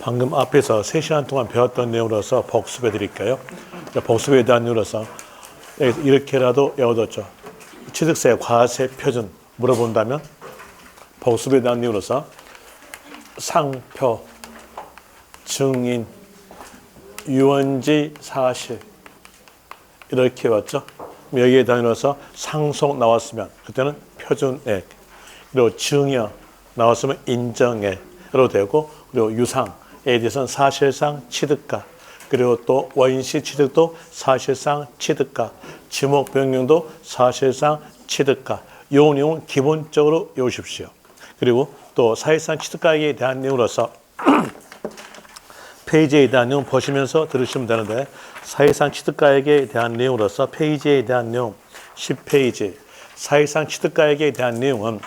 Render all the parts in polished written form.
방금 앞에서 3시간 동안 배웠던 내용으로서 복습해 드릴게요. 복습에 대한 내용으로서 이렇게라도 외워뒀죠. 취득세, 과세, 표준 물어본다면 복습에 대한 내용으로서 상표, 증인, 유언지, 사실 이렇게 왔죠. 여기에 다니면서 상속 나왔으면 그때는 표준액, 그리고 증여 나왔으면 인정액으로 되고, 그리고 유상에 대해서는 사실상 취득가, 그리고 또 원시 취득도 사실상 취득가, 지목 변경도 사실상 취득가. 이 내용은 기본적으로 외우십시오. 그리고 또 사실상 취득가액에 대한 내용으로서 페이지에 대한 내용 보시면서 들으시면 되는데, 사실상 취득가액에 대한 내용으로서 페이지에 대한 내용 10페이지, 사실상 취득가액에 대한 내용은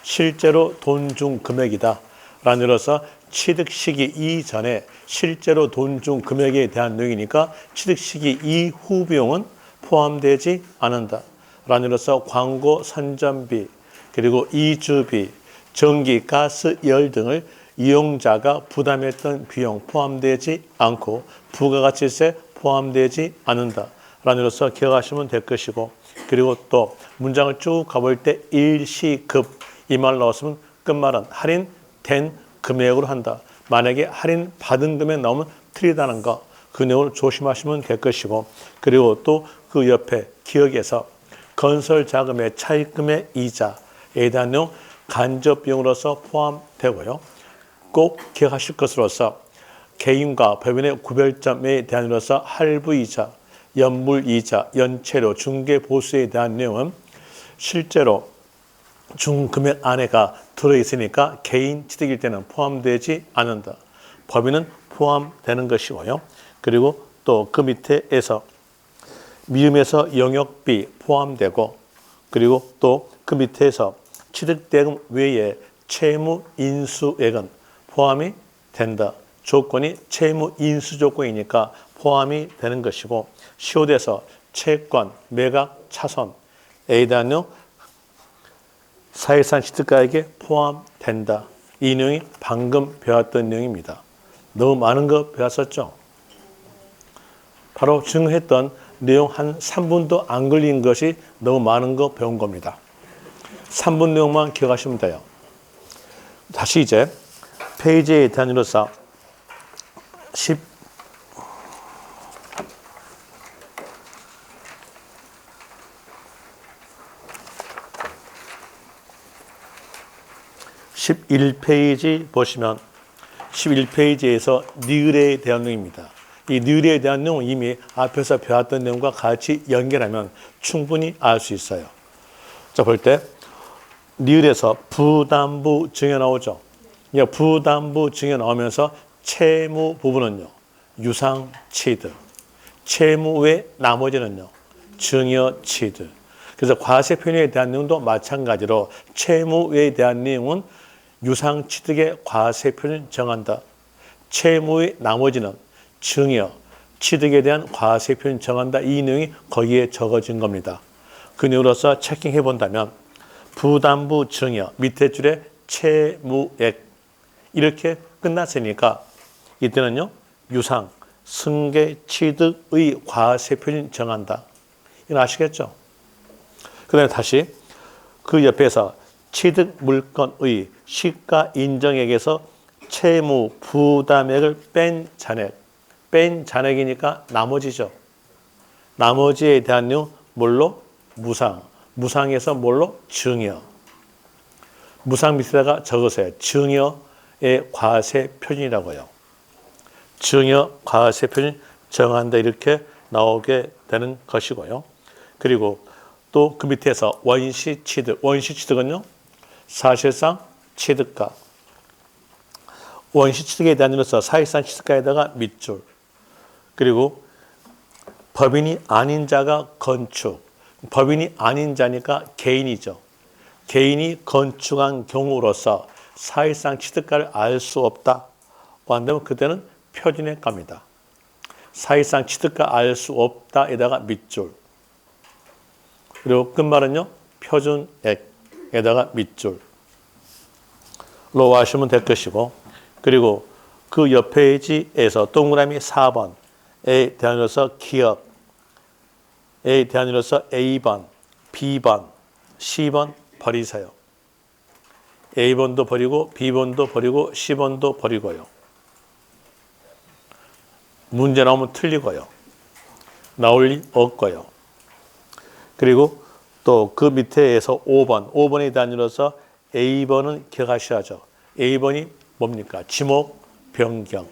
실제로 돈 준 금액이다 라는 의미로서 취득 시기 이전에 실제로 돈 준 금액에 대한 내용이니까 취득 시기 이후 비용은 포함되지 않는다 라는 의미로서 광고 선전비, 그리고 이주비, 전기, 가스, 열 등을 이용자가 부담했던 비용 포함되지 않고 부가가치세 포함되지 않는다 라는 의미로서 기억하시면 될 것이고, 그리고 또 문장을 쭉 가볼 때 일시급 이 말 나왔으면 끝말은 할인된 금액으로 한다. 만약에 할인 받은 금액 나오면 틀리다는 거, 그 내용을 조심하시면 될 것이고, 그리고 또 그 옆에 기억에서 건설 자금의 차입금의 이자에 대한 내용 간접 비용으로서 포함되고요. 꼭 기억하실 것으로서 개인과 법인의 구별점에 대한 의미로서 할부이자, 연물이자, 연체료, 중개보수에 대한 내용은 실제로 준 금액 안에가 들어있으니까 개인 취득일 때는 포함되지 않는다. 법인은 포함되는 것이고요. 그리고 또 그 밑에에서 미음에서 영역비 포함되고, 그리고 또 그 밑에서 취득대금 외에 채무 인수액은 포함이 된다. 조건이 채무 인수 조건이니까 포함이 되는 것이고, 시효돼서 채권, 매각, 차손에 대한 내용 사실상 취득가액에 포함된다. 이 내용이 방금 배웠던 내용입니다. 너무 많은 거 배웠었죠? 바로 증했던 내용 한 3분도 안 걸린 것이 너무 많은 거 배운 겁니다. 3분 내용만 기억하시면 돼요. 다시 이제 페이지에 대한 의미로서 11페이지 보시면 11페이지에서 니을에 대한 내용입니다. 이 니을에 대한 내용은 이미 앞에서 배웠던 내용과 같이 연결하면 충분히 알 수 있어요. 자, 볼 때 니을에서 부담부 증여 나오죠. 부담부 증여 나오면서 채무 부분은요, 유상 취득, 채무 외 나머지는요, 증여 취득. 그래서 과세 표현에 대한 내용도 마찬가지로 채무 외에 대한 내용은 유상 취득의 과세 표현을 정한다. 채무의 나머지는 증여, 취득에 대한 과세 표현을 정한다. 이 내용이 거기에 적어진 겁니다. 그 내용으로서 체킹해 본다면 부담부 증여, 밑에 줄에 채무액 이렇게 끝났으니까 이때는요, 유상, 승계, 취득의 과세 표현을 정한다. 이건 아시겠죠? 그 다음에 다시 그 옆에서 취득 물건의 시가 인정액에서 채무 부담액을 뺀 잔액, 뺀 잔액이니까 나머지죠. 나머지에 대한 내용 뭘로? 무상. 무상에서 뭘로? 증여. 무상 밑에다가 적으세요. 증여의 과세 표준이라고요. 증여 과세 표준 정한다 이렇게 나오게 되는 것이고요. 그리고 또 그 밑에서 원시 취득. 원시 취득은요, 사실상 취득가. 원시 취득에 대한 의미로서 사실상 취득가에다가 밑줄. 그리고 법인이 아닌 자가 건축. 법인이 아닌 자니까 개인이죠. 개인이 건축한 경우로서 사실상 취득가를 알 수 없다고 한다면 그때는 표준액 갑니다. 사실상 취득가 알 수 없다에다가 밑줄. 그리고 끝말은요, 표준액에다가 밑줄로 하시면 될 것이고, 그리고 그 옆 페이지에서 동그라미 4번에 대안으로서 기억, 에 대안으로서 A번, B번, C번 버리세요. A번도 버리고 B번도 버리고 C번도 버리고요. 문제 나오면 틀리고요. 나올 리 없고요. 그리고 또 그 밑에에서 5번에 대안으로서 A번은 기억하셔야죠. A번이 뭡니까? 지목 변경.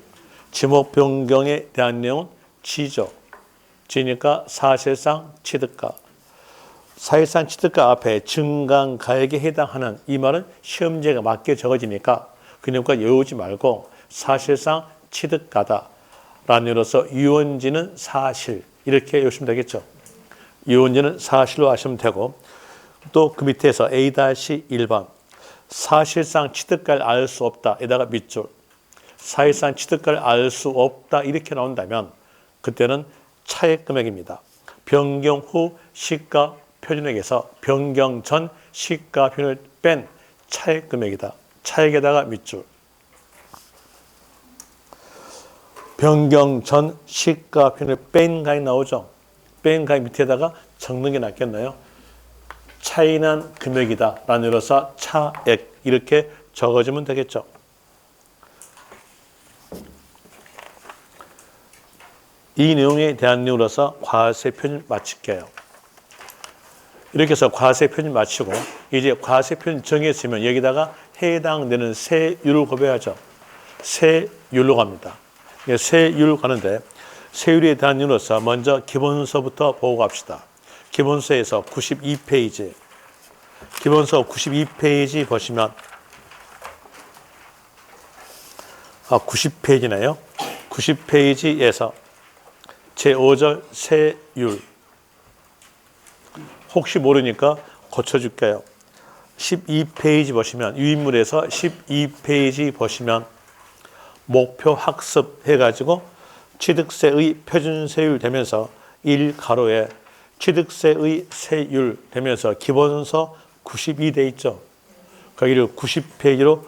지목 변경에 대한 내용은 G죠. G니까 사실상 취득가. 사실상 취득가 앞에 증강가액에 해당하는 이 말은 시험지에 맞게 적어지니까 그녀과 외우지 말고 사실상 취득가다. 라는 의미로서 유언지는 사실 이렇게 외우시면 되겠죠. 유언지는 사실로 하시면 되고 또 그 밑에서 A-1번 사실상 취득가를 알 수 없다. 에다가 밑줄 사실상 취득가를 알 수 없다 이렇게 나온다면 그때는 차액 금액입니다. 변경 후 시가 표준액에서 변경 전 시가 표준을 뺀 차액 금액이다. 차액에다가 밑줄 변경 전 시가 표준을 뺀 가액 나오죠. 뺀 가액 밑에다가 적는 게 낫겠나요? 차이난 금액이다 라는 의미로서 차액 이렇게 적어주면 되겠죠. 이 내용에 대한 내용으로서 과세 표준 마칠게요. 이렇게 해서 과세 표준 마치고 이제 과세 표준 정했으면 여기다가 해당되는 세율을 곱해야죠. 세율로 갑니다. 세율 가는데 세율에 대한 이유로서 먼저 기본서부터 보고 갑시다. 기본서에서 92페이지 기본서 92페이지 보시면 90페이지네요. 90페이지에서 제5절 세율 혹시 모르니까 고쳐줄게요. 12페이지 보시면 유인물에서 12페이지 보시면 목표 학습 해가지고 취득세의 표준세율 되면서 1가로에 취득세의 세율 되면서 기본서 92 돼 있죠. 거기를 90페이지로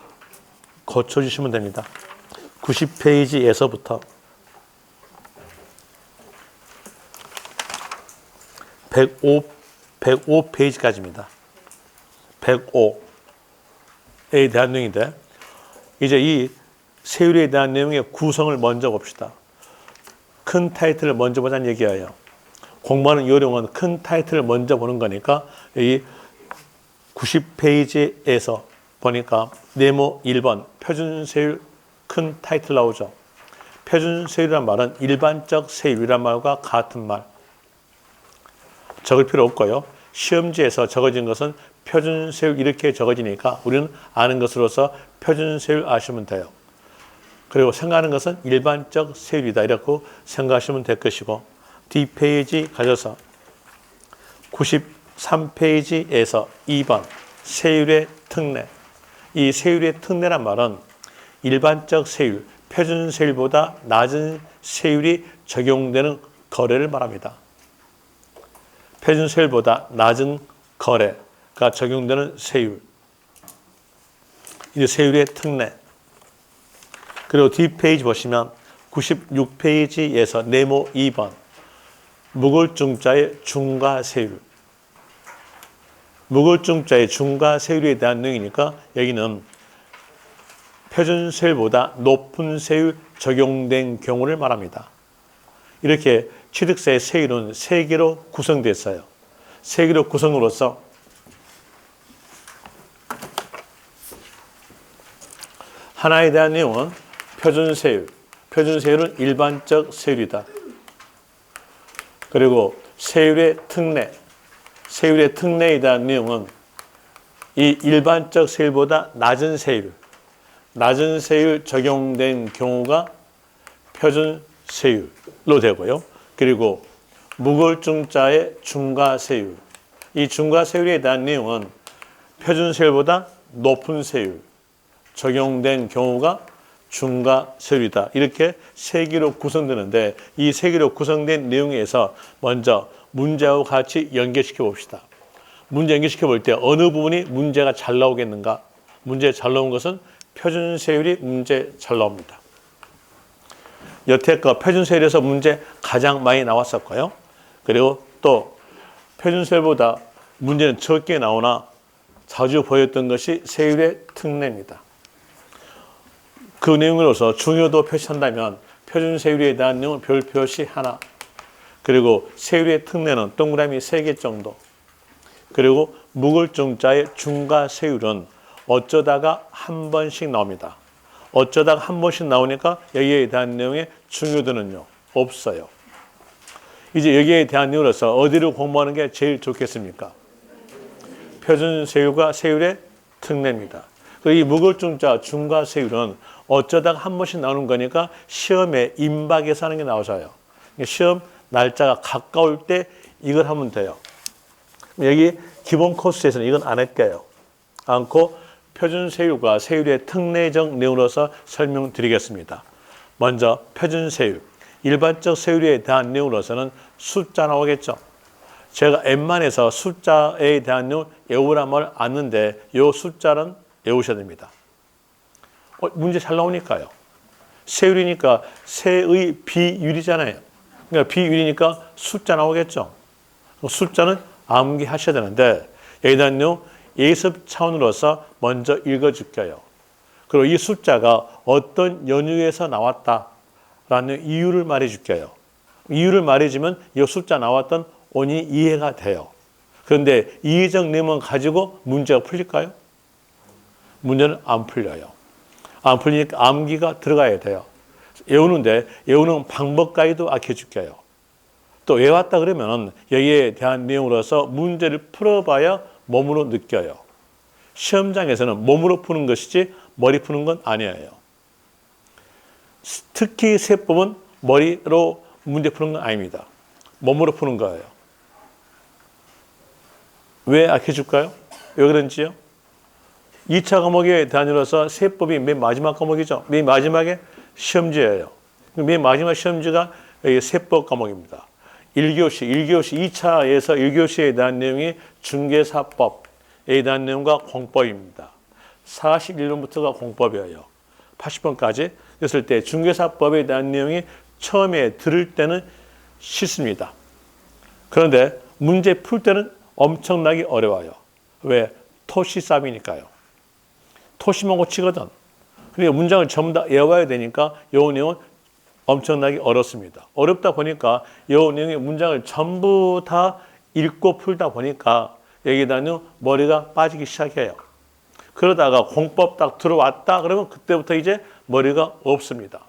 고쳐주시면 됩니다. 90페이지에서부터 105페이지까지입니다. 105에 대한 내용인데 이제 이 세율에 대한 내용의 구성을 먼저 봅시다. 큰 타이틀을 먼저 보자는 얘기예요. 공부하는 요령은 큰 타이틀을 먼저 보는 거니까 이 90페이지에서 보니까 네모 1번 표준세율 큰 타이틀 나오죠. 표준세율이란 말은 일반적 세율이란 말과 같은 말. 적을 필요 없고요. 시험지에서 적어진 것은 표준세율 이렇게 적어지니까 우리는 아는 것으로서 표준세율 아시면 돼요. 그리고 생각하는 것은 일반적 세율이다. 이렇게 생각하시면 될 것이고 뒷페이지 가져서 93페이지에서 2번 세율의 특례. 이 세율의 특례란 말은 일반적 세율, 표준세율보다 낮은 세율이 적용되는 거래를 말합니다. 표준세율보다 낮은 거래가 적용되는 세율. 이 세율의 특례. 그리고 뒷페이지 보시면 96페이지에서 네모 2번 무골중자의 중과세율. 무골중자의 중과세율에 대한 내용이니까 여기는 표준세율보다 높은 세율 적용된 경우를 말합니다. 이렇게 취득세의 세율은 3개로 구성됐어요. 3개로 구성으로서 하나에 대한 내용은 표준세율. 표준세율은 일반적 세율이다. 그리고 세율의 특례. 세율의 특례에 대한 내용은 이 일반적 세율보다 낮은 세율. 낮은 세율 적용된 경우가 표준세율로 되고요. 그리고 무골중자의 중과세율. 이 중과세율에 대한 내용은 표준세율보다 높은 세율 적용된 경우가 중과세율이다. 이렇게 3개로 구성되는데 이 3개로 구성된 내용에서 먼저 문제하고 같이 연결시켜 봅시다. 문제 연결시켜 볼 때 어느 부분이 문제가 잘 나오겠는가? 문제 잘 나온 것은 표준세율이 문제 잘 나옵니다. 여태껏 표준세율에서 문제 가장 많이 나왔었고요. 그리고 또 표준세율보다 문제는 적게 나오나 자주 보였던 것이 세율의 특례입니다. 그 내용으로서 중요도 표시한다면 표준세율에 대한 내용은 별표시 하나, 그리고 세율의 특례는 동그라미 3개 정도, 그리고 무글중자의 중과세율은 어쩌다가 한 번씩 나옵니다. 어쩌다가 한 번씩 나오니까 여기에 대한 내용의 중요도는요, 없어요. 이제 여기에 대한 내용으로서 어디를 공부하는 게 제일 좋겠습니까? 표준세율과 세율의 특례입니다. 이 무글중자 중과세율은 어쩌다가 한 번씩 나오는 거니까 시험에 임박해서 하는 게 나오셔요. 시험 날짜가 가까울 때 이걸 하면 돼요. 여기 기본 코스에서는 이건 안 할게요. 않고 표준세율과 세율의 특례적 내용으로서 설명드리겠습니다. 먼저 표준세율, 일반적 세율에 대한 내용으로서는 숫자 나오겠죠. 제가 웬만해서 숫자에 대한 내용 외우라 말 아는데 이 숫자는 외우셔야 됩니다. 문제 잘 나오니까요. 세율이니까 세의 비율이잖아요. 그러니까 비율이니까 숫자 나오겠죠. 숫자는 암기하셔야 되는데 여기에 대한 내용 예습 차원으로서 먼저 읽어줄게요. 그리고 이 숫자가 어떤 연유에서 나왔다라는 이유를 말해줄게요. 이유를 말해주면 이 숫자 나왔던 원인이 이해가 돼요. 그런데 이해적 내용만 가지고 문제가 풀릴까요? 문제는 안 풀려요. 안 풀리니까 암기가 들어가야 돼요. 외우는데 외우는 방법까지도 알려줄게요. 또 외웠다 그러면 여기에 대한 내용으로서 문제를 풀어봐야 몸으로 느껴요. 시험장에서는 몸으로 푸는 것이지 머리 푸는 건 아니에요. 특히 세법은 머리로 문제 푸는 건 아닙니다. 몸으로 푸는 거예요. 왜 알려줄까요? 왜 그런지요? 2차 과목에 대한으로서 세법이 맨 마지막 과목이죠. 맨 마지막에 시험지예요. 맨 마지막 시험지가 세법 과목입니다. 1교시 2차에서 1교시에 대한 내용이 중개사법에 대한 내용과 공법입니다. 41번부터가 공법이에요. 80번까지. 그랬을 때 중개사법에 대한 내용이 처음에 들을 때는 쉽습니다. 그런데 문제 풀 때는 엄청나게 어려워요. 왜? 토시싸움이니까요. 토시모고 치거든. 그러니까 문장을 전부 다 외워야 되니까 이 내용은 엄청나게 어렵습니다. 어렵다 보니까 이 내용의 문장을 전부 다 읽고 풀다 보니까 여기다는 머리가 빠지기 시작해요. 그러다가 공법 딱 들어왔다 그러면 그때부터 이제 머리가 없습니다.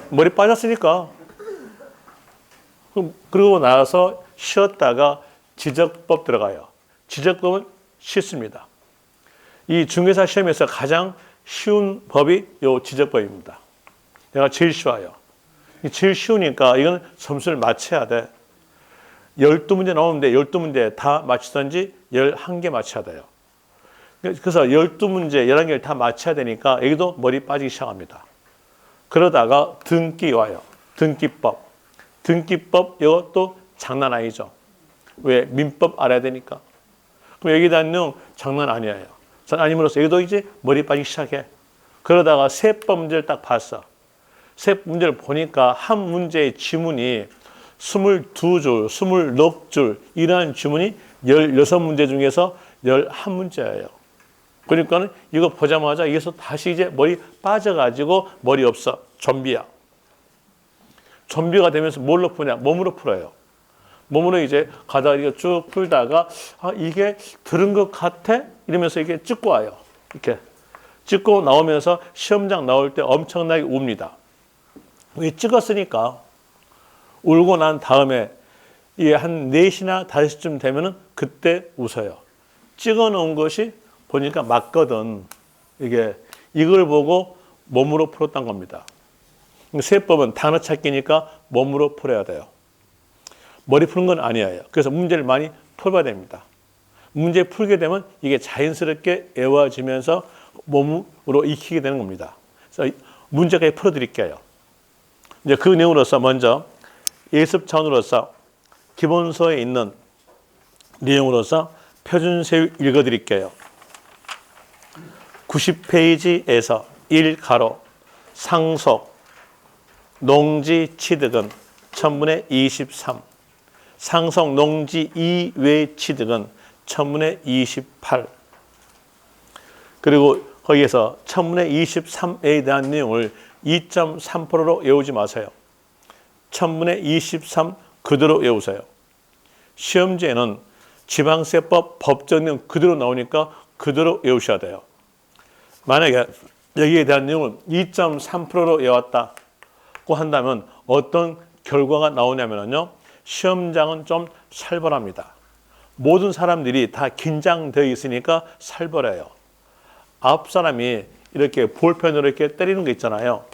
머리 빠졌으니까. 그러고 나서 쉬었다가 지적법 들어가요. 지적법은 쉽습니다. 이 중개사 시험에서 가장 쉬운 법이 이 지적법입니다. 내가 제일 쉬워요. 제일 쉬우니까 이건 점수를 맞춰야 돼. 12문제 나오는데 12문제 다 맞추든지 11개 맞춰야 돼요. 그래서 12문제, 11개를 다 맞춰야 되니까 여기도 머리 빠지기 시작합니다. 그러다가 등기 와요. 등기법. 등기법 이것도 장난 아니죠. 왜? 민법 알아야 되니까. 그럼 여기다 있는 장난 아니에요. 아님으로써 여기도 이제 머리 빠지기 시작해. 그러다가 세법 문제를 딱 봤어. 세법 문제를 보니까 한 문제의 지문이 22줄, 24줄 이러한 지문이 16문제 중에서 11문제예요. 그러니까 이거 보자마자 여기서 다시 이제 머리 빠져가지고 머리 없어. 좀비야. 좀비가 되면서 뭘로 푸냐? 몸으로 풀어요. 몸으로 이제 가다가 이거 쭉 풀다가 이게 들은 것 같아? 이러면서 이렇게 찍고 와요. 이렇게 찍고 나오면서 시험장 나올 때 엄청나게 웁니다. 찍었으니까 울고 난 다음에 이게 한 4시나 5시쯤 되면은 그때 웃어요. 찍어 놓은 것이 보니까 맞거든. 이걸 보고 몸으로 풀었던 겁니다. 세법은 단어 찾기니까 몸으로 풀어야 돼요. 머리 푸는 건 아니에요. 그래서 문제를 많이 풀어야 됩니다. 문제 풀게 되면 이게 자연스럽게 외워지면서 몸으로 익히게 되는 겁니다. 그래서 문제까지 풀어드릴게요. 이제 그 내용으로서 먼저 예습 차원으로서 기본서에 있는 내용으로서 표준세율 읽어드릴게요. 90페이지에서 1가로 상속 농지 취득은 1000분의 23. 상속 농지 이외 취득은 1000분의 28. 그리고 거기에서 1000분의 23에 대한 내용을 2.3%로 외우지 마세요. 1000분의 23 그대로 외우세요. 시험지에는 지방세법 법정 내용 그대로 나오니까 그대로 외우셔야 돼요. 만약에 여기에 대한 내용을 2.3%로 외웠다고 한다면 어떤 결과가 나오냐면요. 시험장은 좀 살벌합니다. 모든 사람들이 다 긴장되어 있으니까 살벌해요. 앞 사람이 이렇게 볼펜으로 이렇게 때리는 거 있잖아요.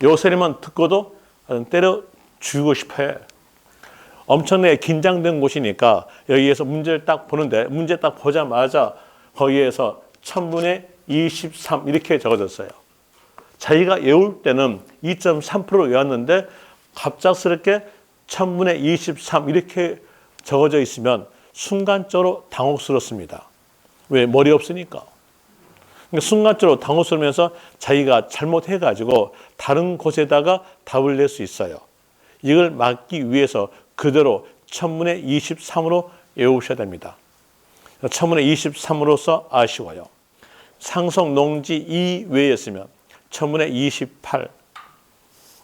요 소리만 듣고도 때려 죽이고 싶어요. 엄청나게 긴장된 곳이니까 여기에서 문제를 딱 보는데 문제 딱 보자마자 거기에서 1000분의 23 이렇게 적어졌어요. 자기가 외울 때는 2.3% 외웠는데 갑작스럽게 1000분의 23 이렇게 적어져 있으면 순간적으로 당혹스럽습니다. 왜? 머리 없으니까. 그러니까 순간적으로 당혹스러우면서 자기가 잘못해가지고 다른 곳에다가 답을 낼 수 있어요. 이걸 막기 위해서 그대로 1000분의 23으로 외우셔야 됩니다. 1000분의 23으로서 아쉬워요. 상속 농지 이외였으면 1000분의 28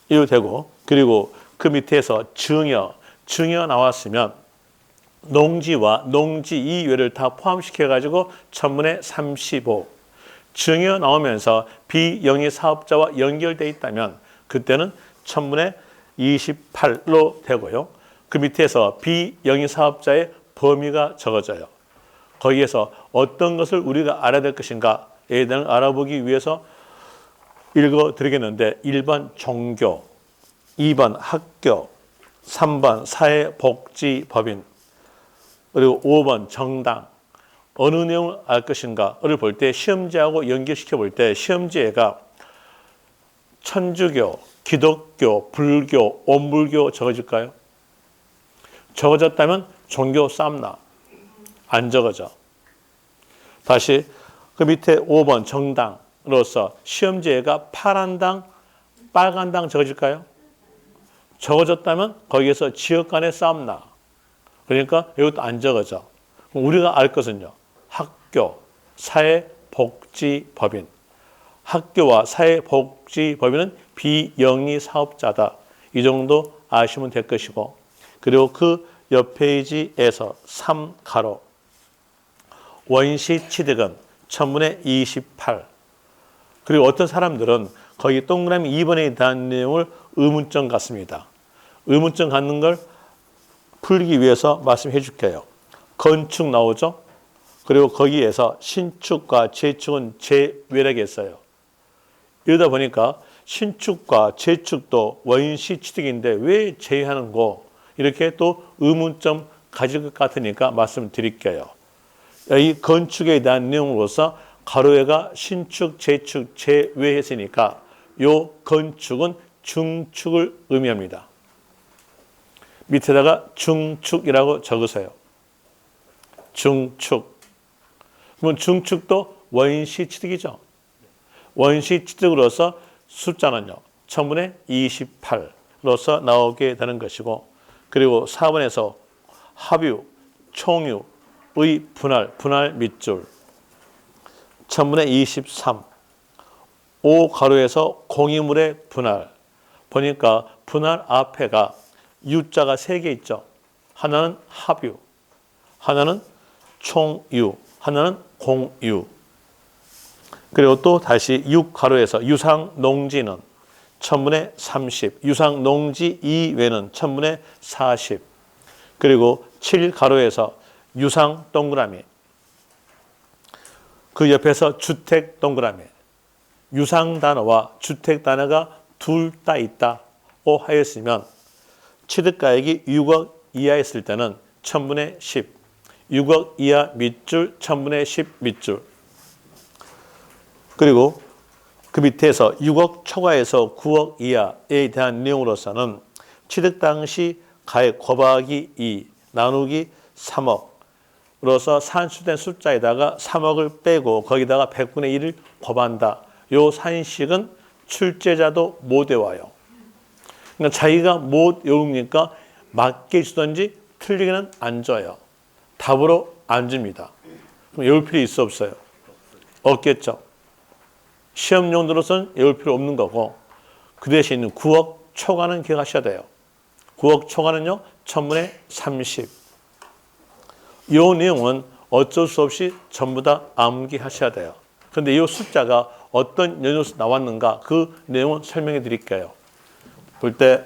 이로 되고, 그리고 그 밑에서 증여 나왔으면 농지와 농지 이외를 다 포함시켜가지고 1000분의 35. 증여 나오면서 비영리 사업자와 연결되어 있다면 그때는 1000분의 28로 되고요. 그 밑에서 비영리 사업자의 범위가 적어져요. 거기에서 어떤 것을 우리가 알아야 될 것인가에 대한 알아보기 위해서 읽어드리겠는데 1번 종교, 2번 학교, 3번 사회복지법인, 그리고 5번 정당. 어느 내용을 알 것인가를 볼 때 시험지하고 연결시켜 볼 때 시험지에가 천주교, 기독교, 불교, 온불교 적어질까요? 적어졌다면 종교 쌈나. 안 적어져. 다시 그 밑에 5번 정당으로서 시험지에가 파란 당, 빨간 당 적어질까요? 적어졌다면 거기에서 지역 간의 쌈나. 그러니까 이것도 안 적어져. 우리가 알 것은요. 학교, 사회복지법인. 학교와 사회복지법인은 비영리 사업자다. 이 정도 아시면 될 것이고, 그리고 그 옆 페이지에서 3가로 원시 취득은 1000분의 28. 그리고 어떤 사람들은 거기 동그라미 2번에 대한 내용을 의문점 같습니다. 의문점 갖는 걸 풀기 위해서 말씀해 줄게요. 건축 나오죠? 그리고 거기에서 신축과 재축은 제외라고 했어요. 이러다 보니까 신축과 재축도 원시 취득인데 왜 제외하는 거? 이렇게 또 의문점 가질 것 같으니까 말씀드릴게요. 이 건축에 대한 내용으로서 가로에가 신축, 재축, 제외했으니까 요 건축은 중축을 의미합니다. 밑에다가 중축이라고 적으세요. 중축. 그러면 중축도 원시 취득이죠. 원시 취득으로서 숫자는요. 1000분의 28로서 나오게 되는 것이고, 그리고 4번에서 합유, 총유, 의 분할 밑줄 1000분의 23. 5가로에서 공유물의 분할. 보니까 분할 앞에가 유자가 3개 있죠. 하나는 합유, 하나는 총유, 하나는 공유. 그리고 또 다시 6가로에서 유상 농지는 1000분의 30, 유상 농지 이외는 1000분의 40. 그리고 7가로에서 유상 동그라미, 그 옆에서 주택 동그라미. 유상 단어와 주택 단어가 둘 다 있다고 하였으면 취득가액이 6억 이하였을 때는 1000분의 10, 6억 이하 밑줄 1000분의 10 밑줄. 그리고 그 밑에서 6억 초과해서 9억 이하에 대한 내용으로서는 취득 당시 가액 곱하기 2 나누기 3억으로서 산출된 숫자에다가 3억을 빼고 거기다가 100분의 1을 곱한다. 요 산식은 출제자도 못 외워요. 그러니까 자기가 못 외우니까 맞게 주든지 틀리게는 안 줘요. 답으로 안 줍니다. 그럼 외울 필요 있어 없어요? 없겠죠. 시험 용도로서는 외울 필요 없는 거고 그 대신 9억 초과는 기억하셔야 돼요. 9억 초과는요. 천문에 30. 이 내용은 어쩔 수 없이 전부 다 암기하셔야 돼요. 그런데 이 숫자가 어떤 연료에서 나왔는가 그 내용은 설명해 드릴게요. 볼 때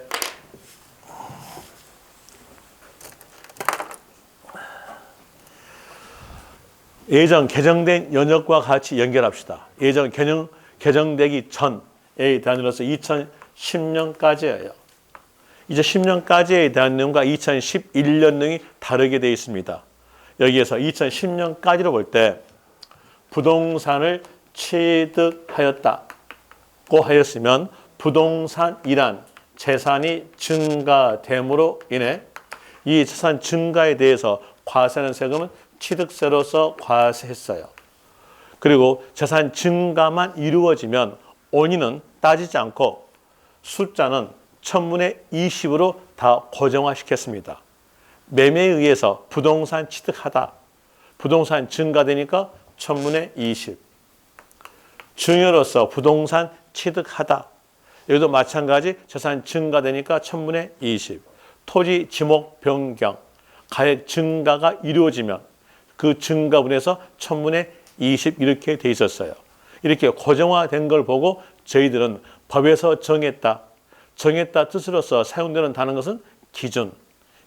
예전 개정된 연역과 같이 연결합시다. 예전 개정되기 전에 대한 연료로서 2010년까지예요. 이제 10년까지에 대한 내용과 2011년 내용이 다르게 되어 있습니다. 여기에서 2010년까지로 볼 때 부동산을 취득하였다고 하였으면 부동산이란 재산이 증가됨으로 인해 이 재산 증가에 대해서 과세하는 세금은 취득세로서 과세했어요. 그리고 재산 증가만 이루어지면 원인은 따지지 않고 숫자는 천문의 20으로 다 고정화시켰습니다. 매매에 의해서 부동산 취득하다. 부동산 증가되니까 천문의 20. 증여로서 부동산 취득하다. 여기도 마찬가지 재산 증가되니까 천문의 20. 토지 지목 변경. 가액 증가가 이루어지면 그 증가분에서 천문의 20 이렇게 돼 있었어요. 이렇게 고정화된 걸 보고 저희들은 법에서 정했다 뜻으로서 사용되는 단어인 것은 기준.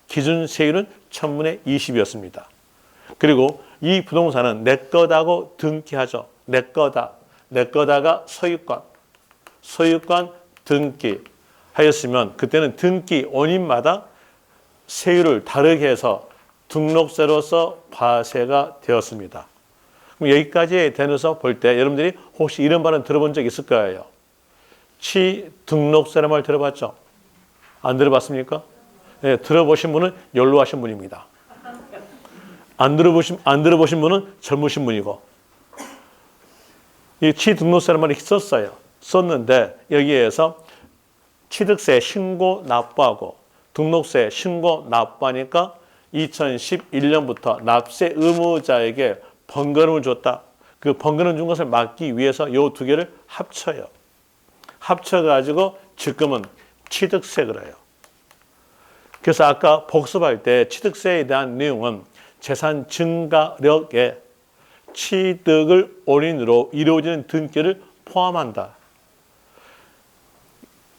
기준 세율은 천문의 20이었습니다. 그리고 이 부동산은 내 거다고 등기하죠. 내 거다. 내 거다가 소유권 등기 하였으면 그때는 등기 원인마다 세율을 다르게 해서 등록세로서 과세가 되었습니다. 그럼 여기까지에 대해서 볼 때 여러분들이 혹시 이런 말은 들어본 적 있을 거예요. 취등록세라는 말 들어봤죠? 안 들어봤습니까? 네, 들어보신 분은 연로하신 분입니다. 안 들어보신 분은 젊으신 분이고. 이 취등록세라는 말이 썼는데 여기에서 취득세 신고 납부하고 등록세 신고 납부하니까 2011년부터 납세 의무자에게 번거로움을 줬다. 그 번거로움 준 것을 막기 위해서 이 두 개를 합쳐요. 합쳐가지고 지금은 취득세 그래요. 그래서 아까 복습할 때 취득세에 대한 내용은 재산 증가력에 취득을 원인으로 이루어지는 등기를 포함한다.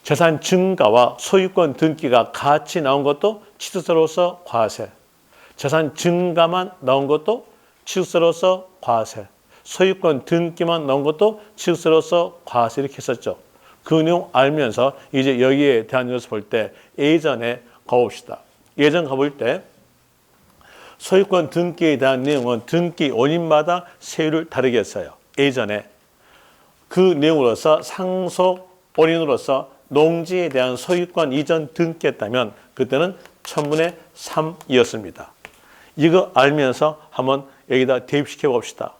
재산 증가와 소유권 등기가 같이 나온 것도 취득세로서 과세. 재산 증가만 나온 것도 취득세로서 과세. 소유권 등기만 나온 것도 취득세로서 과세 이렇게 했었죠. 그 내용 알면서 이제 여기에 대한 것을 볼 때 예전에 가봅시다. 예전 가볼 때 소유권 등기에 대한 내용은 등기 원인마다 세율을 다르게 했어요. 예전에 그 내용으로서 상속 원인으로서 농지에 대한 소유권 이전 등기했다면 그때는 천문의 3이었습니다. 이거 알면서 한번 여기다 대입시켜 봅시다.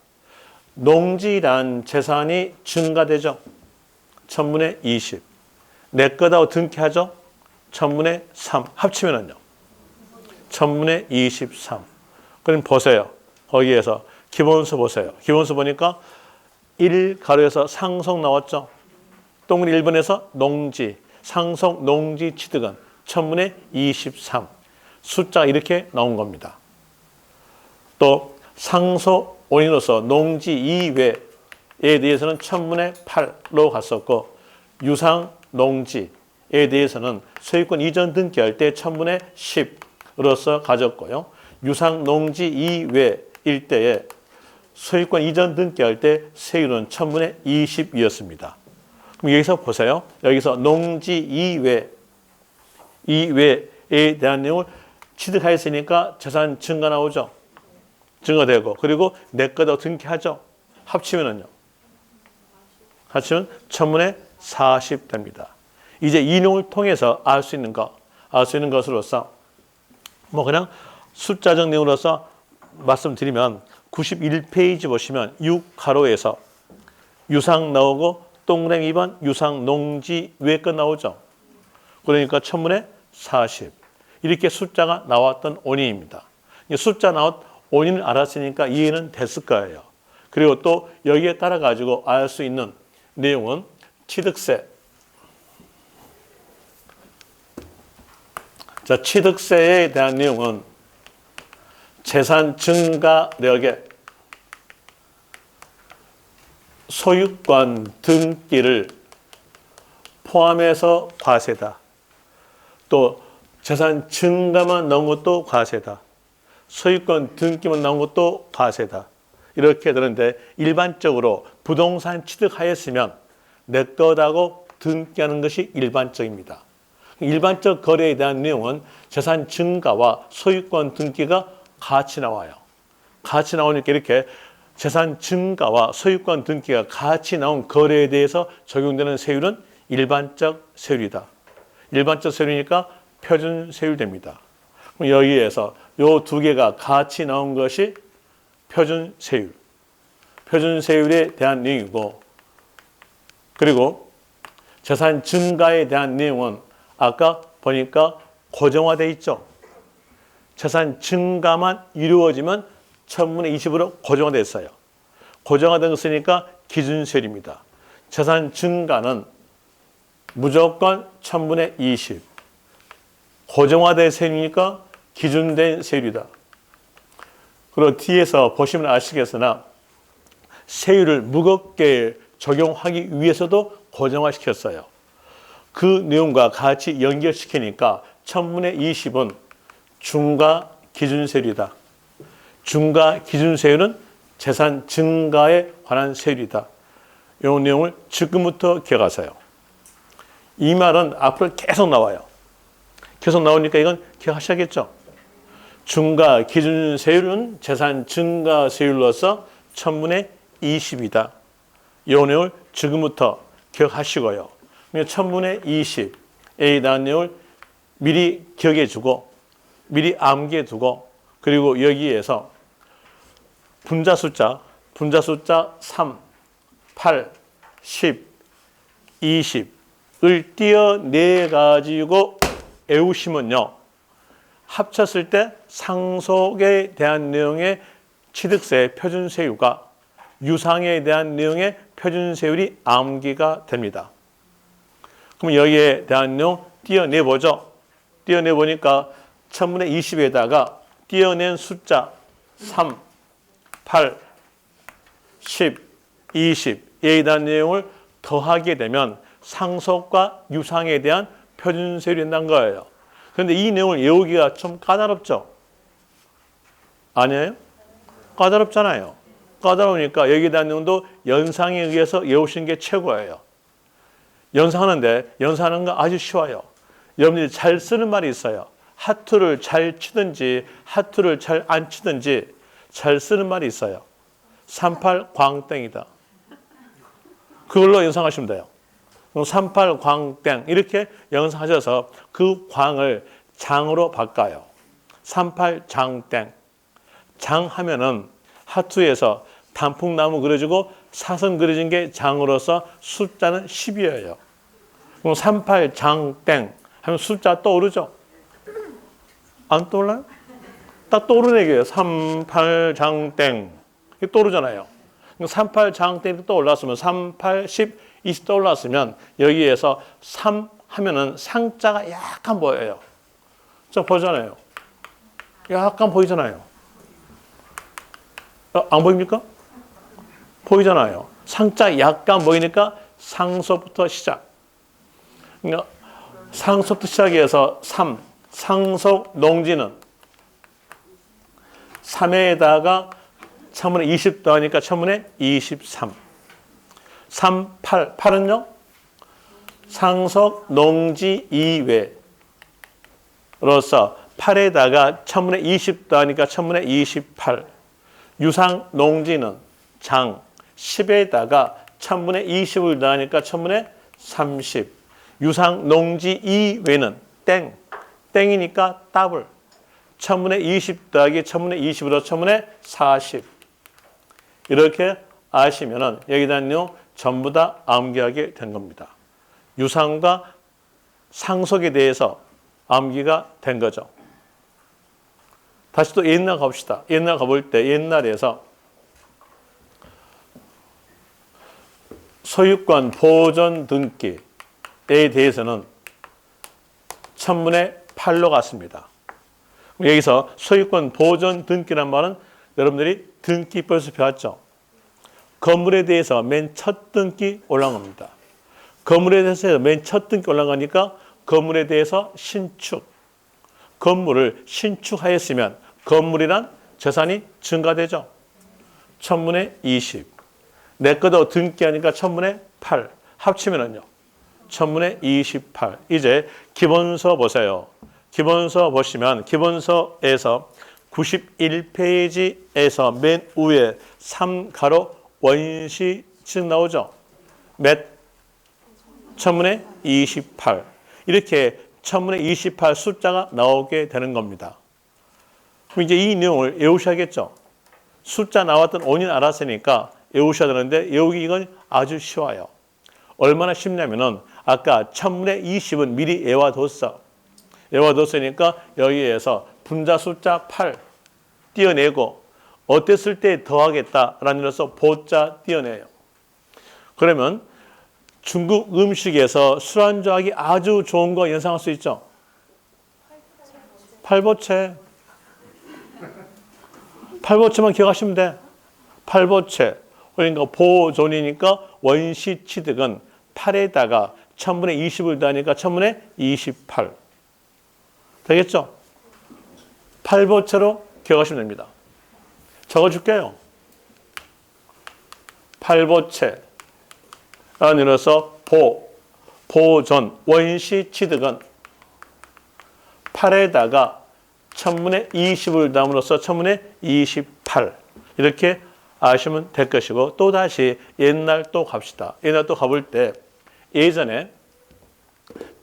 농지란 재산이 증가되죠. 천문의 20. 내 거다고 등기하죠. 천문의 3. 합치면은요. 천문의 23. 그럼 보세요. 거기에서 기본수 보세요. 기본수 보니까 1가로에서 상속 나왔죠. 동그리 1번에서 농지, 상속 농지 취득은 천문의 23. 숫자가 이렇게 나온 겁니다. 또 상속 원인으로서 농지 이외에 대해서는 천문의 8로 갔었고 유상 농지에 대해서는 소유권 이전 등기할 때 천문의 10으로서 가졌고요. 유상 농지 이외일 때에 소유권 이전 등기할 때 세율은 천문의 20이었습니다. 그럼 여기서 보세요. 여기서 농지 이외에 대한 내용을 취득하였으니까 재산 증가 나오죠. 증가되고 그리고 내 거다 등기하죠. 합치면은요. 합치면 천문의 40 됩니다. 이제 이 내용을 통해서 알 수 있는 것으로서 뭐 그냥 숫자적 내용으로서 말씀드리면 91페이지 보시면 6가로에서 유상 나오고 동그라미 2번 유상 농지 외 거 나오죠. 그러니까 천문에 40. 이렇게 숫자가 나왔던 원인입니다. 숫자 나온 원인을 알았으니까 이해는 됐을 거예요. 그리고 또 여기에 따라 가지고 알 수 있는 내용은 취득세. 자, 취득세에 대한 내용은 재산 증가력에 소유권 등기를 포함해서 과세다. 또 재산 증가만 나온 것도 과세다. 소유권 등기만 나온 것도 과세다. 이렇게 되는데 일반적으로 부동산 취득하였으면 내 거다고 등기하는 것이 일반적입니다. 일반적 거래에 대한 내용은 재산 증가와 소유권 등기가 같이 나와요. 같이 나오니까 이렇게 재산 증가와 소유권 등기가 같이 나온 거래에 대해서 적용되는 세율은 일반적 세율이다. 일반적 세율이니까 표준 세율 됩니다. 그럼 여기에서 이 두 개가 같이 나온 것이 표준 세율. 표준 세율에 대한 내용이고, 그리고 재산 증가에 대한 내용은 아까 보니까 고정화되어 있죠. 재산 증가만 이루어지면 천문의 20으로 고정화되어 있어요. 고정화된 거 쓰니까 기준세율입니다. 재산 증가는 무조건 천문의 20. 고정화된 세율이니까 기준된 세율이다. 그리고 뒤에서 보시면 아시겠으나 세율을 무겁게 적용하기 위해서도 고정화시켰어요. 그 내용과 같이 연결시키니까 천문의 20은 중과 기준세율이다. 중과 기준세율은 재산 증가에 관한 세율이다. 이 내용을 지금부터 기억하세요. 이 말은 앞으로 계속 나와요. 계속 나오니까 이건 기억하셔야겠죠. 중과 기준세율은 재산 증가세율로서 천문의 20이다. 이 내용을 지금부터 기억하시고요. 천문의 20에 대한 내용을 미리 기억해 두고 미리 암기해 두고 그리고 여기에서 분자 숫자 3, 8, 10, 20을 띄어내 가지고 외우시면요. 합쳤을 때 상속에 대한 내용의 취득세 표준세율과 유상에 대한 내용의 표준세율이 암기가 됩니다. 그럼 여기에 대한 내용 띄어내보죠. 띄어내보니까 천문의 20에다가 띄어낸 숫자 3, 8, 10, 20에 대한 내용을 더하게 되면 상속과 유상에 대한 표준세율이 된다는 거예요. 그런데 이 내용을 외우기가 좀 까다롭죠? 아니에요? 까다롭잖아요. 까다로우니까 여기에 대한 내용도 연상에 의해서 외우시는 게 최고예요. 연상하는데 연상하는 거 아주 쉬워요. 여러분들이 잘 쓰는 말이 있어요. 하투를 잘 치든지 하투를 잘 안 치든지 잘 쓰는 말이 있어요. 38 광땡이다. 그걸로 연상하시면 돼요. 38 광땡 이렇게 연상하셔서 그 광을 장으로 바꿔요. 38 장땡. 장하면은 하투에서 단풍나무 그려지고 사선 그려진 게 장으로서 숫자는 10이에요. 그럼 38 장땡 하면 숫자 떠오르죠? 안 떠올라요? 딱 떠오르는 얘기예요. 38 장땡. 이게 떠오르잖아요. 38 장땡이 떠올랐으면 38, 10, 20 떠올랐으면 여기에서 3 하면은 상자가 약간 보여요. 저 보잖아요. 약간 보이잖아요. 안 보입니까? 보이잖아요. 상자 약간 보이니까 상속부터 시작. 그러니까 상속부터 시작해서 3. 상속 농지는 3에다가 천문에 20 더하니까 천문에 23. 3, 8. 8은요? 상속 농지 이외로서 8에다가 천문에 20 더하니까 천문에 28. 유상 농지는 장 10에다가 천문에 20을 더하니까 천문에 30. 유상 농지 이외는 땡. 땡이니까 더블. 천문에 20 더하기 천문에 20으로 천문에 40. 이렇게 아시면은 여기다 내용 전부 다 암기하게 된 겁니다. 유상과 상속에 대해서 암기가 된 거죠. 다시 또 옛날 가봅시다. 옛날 가볼 때 옛날에서 소유권 보존 등기에 대해서는 천문의 8로 갔습니다. 여기서 소유권 보존 등기란 말은 여러분들이 등기법에서 배웠죠. 건물에 대해서 맨 첫 등기 올라갑니다. 건물에 대해서 맨 첫 등기 올라가니까 건물에 대해서 신축, 건물을 신축하였으면 건물이란 재산이 증가되죠. 천문의 20. 내 거도 등기하니까 천문의 8. 합치면은요. 천문의 28. 이제 기본서 보세요. 기본서 보시면 기본서에서 91페이지에서 맨 위에 3가로 원시칙 나오죠. 몇? 천문의 28. 이렇게 천문의 28 숫자가 나오게 되는 겁니다. 그럼 이제 이 내용을 외우셔야겠죠. 숫자 나왔던 원인 알았으니까 외우셔야 되는데 외우기 이건 아주 쉬워요. 얼마나 쉽냐면은 아까 천문의 20은 미리 외워뒀어. 외워뒀으니까 여기에서 분자 숫자 8 띄어내고 어땠을 때 더하겠다라는 일로서 보자 띄어내요. 그러면 중국 음식에서 술안주하기 아주 좋은 거 연상할 수 있죠. 팔보채. 팔보채만 기억하시면 돼. 팔보채. 그러니까 보존이니까 원시취득은 8에다가 천분의 20을 더하니까 천분의 28. 되겠죠? 팔보채로 기억하시면 됩니다. 적어줄게요. 팔보채. 라는 일로서 보존, 원시취득은 8에다가 천분의 20을 담으로써 천분의 28. 이렇게 아시면 될 것이고, 또다시 옛날 또 갑시다. 옛날 또 가볼 때 예전에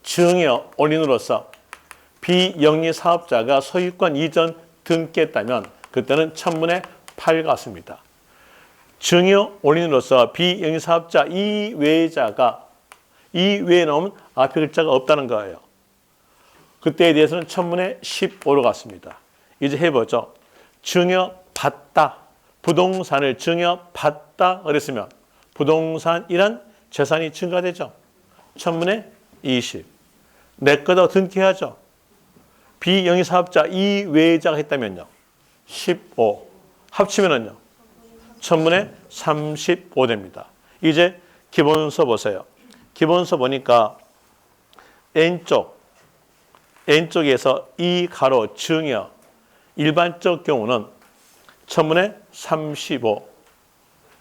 증여 원인으로서 비영리 사업자가 소유권 이전 등기했다면 그때는 천분의 8 같습니다. 증여 원인으로서 비영리 사업자 이외자가 이외에 나오면 앞에 글자가 없다는 거예요. 그때에 대해서는 천분의 15로 갔습니다. 이제 해보죠. 증여받다. 부동산을 증여받다 그랬으면 부동산이란 재산이 증가되죠. 천분의 20. 내 거다 등기하죠. 비영리 사업자 이외자가 했다면요. 15. 합치면은요. 천분의 35 됩니다. 이제 기본서 보세요. 기본서 보니까 N쪽에서 이 가로 증여 일반적 경우는 천분의 35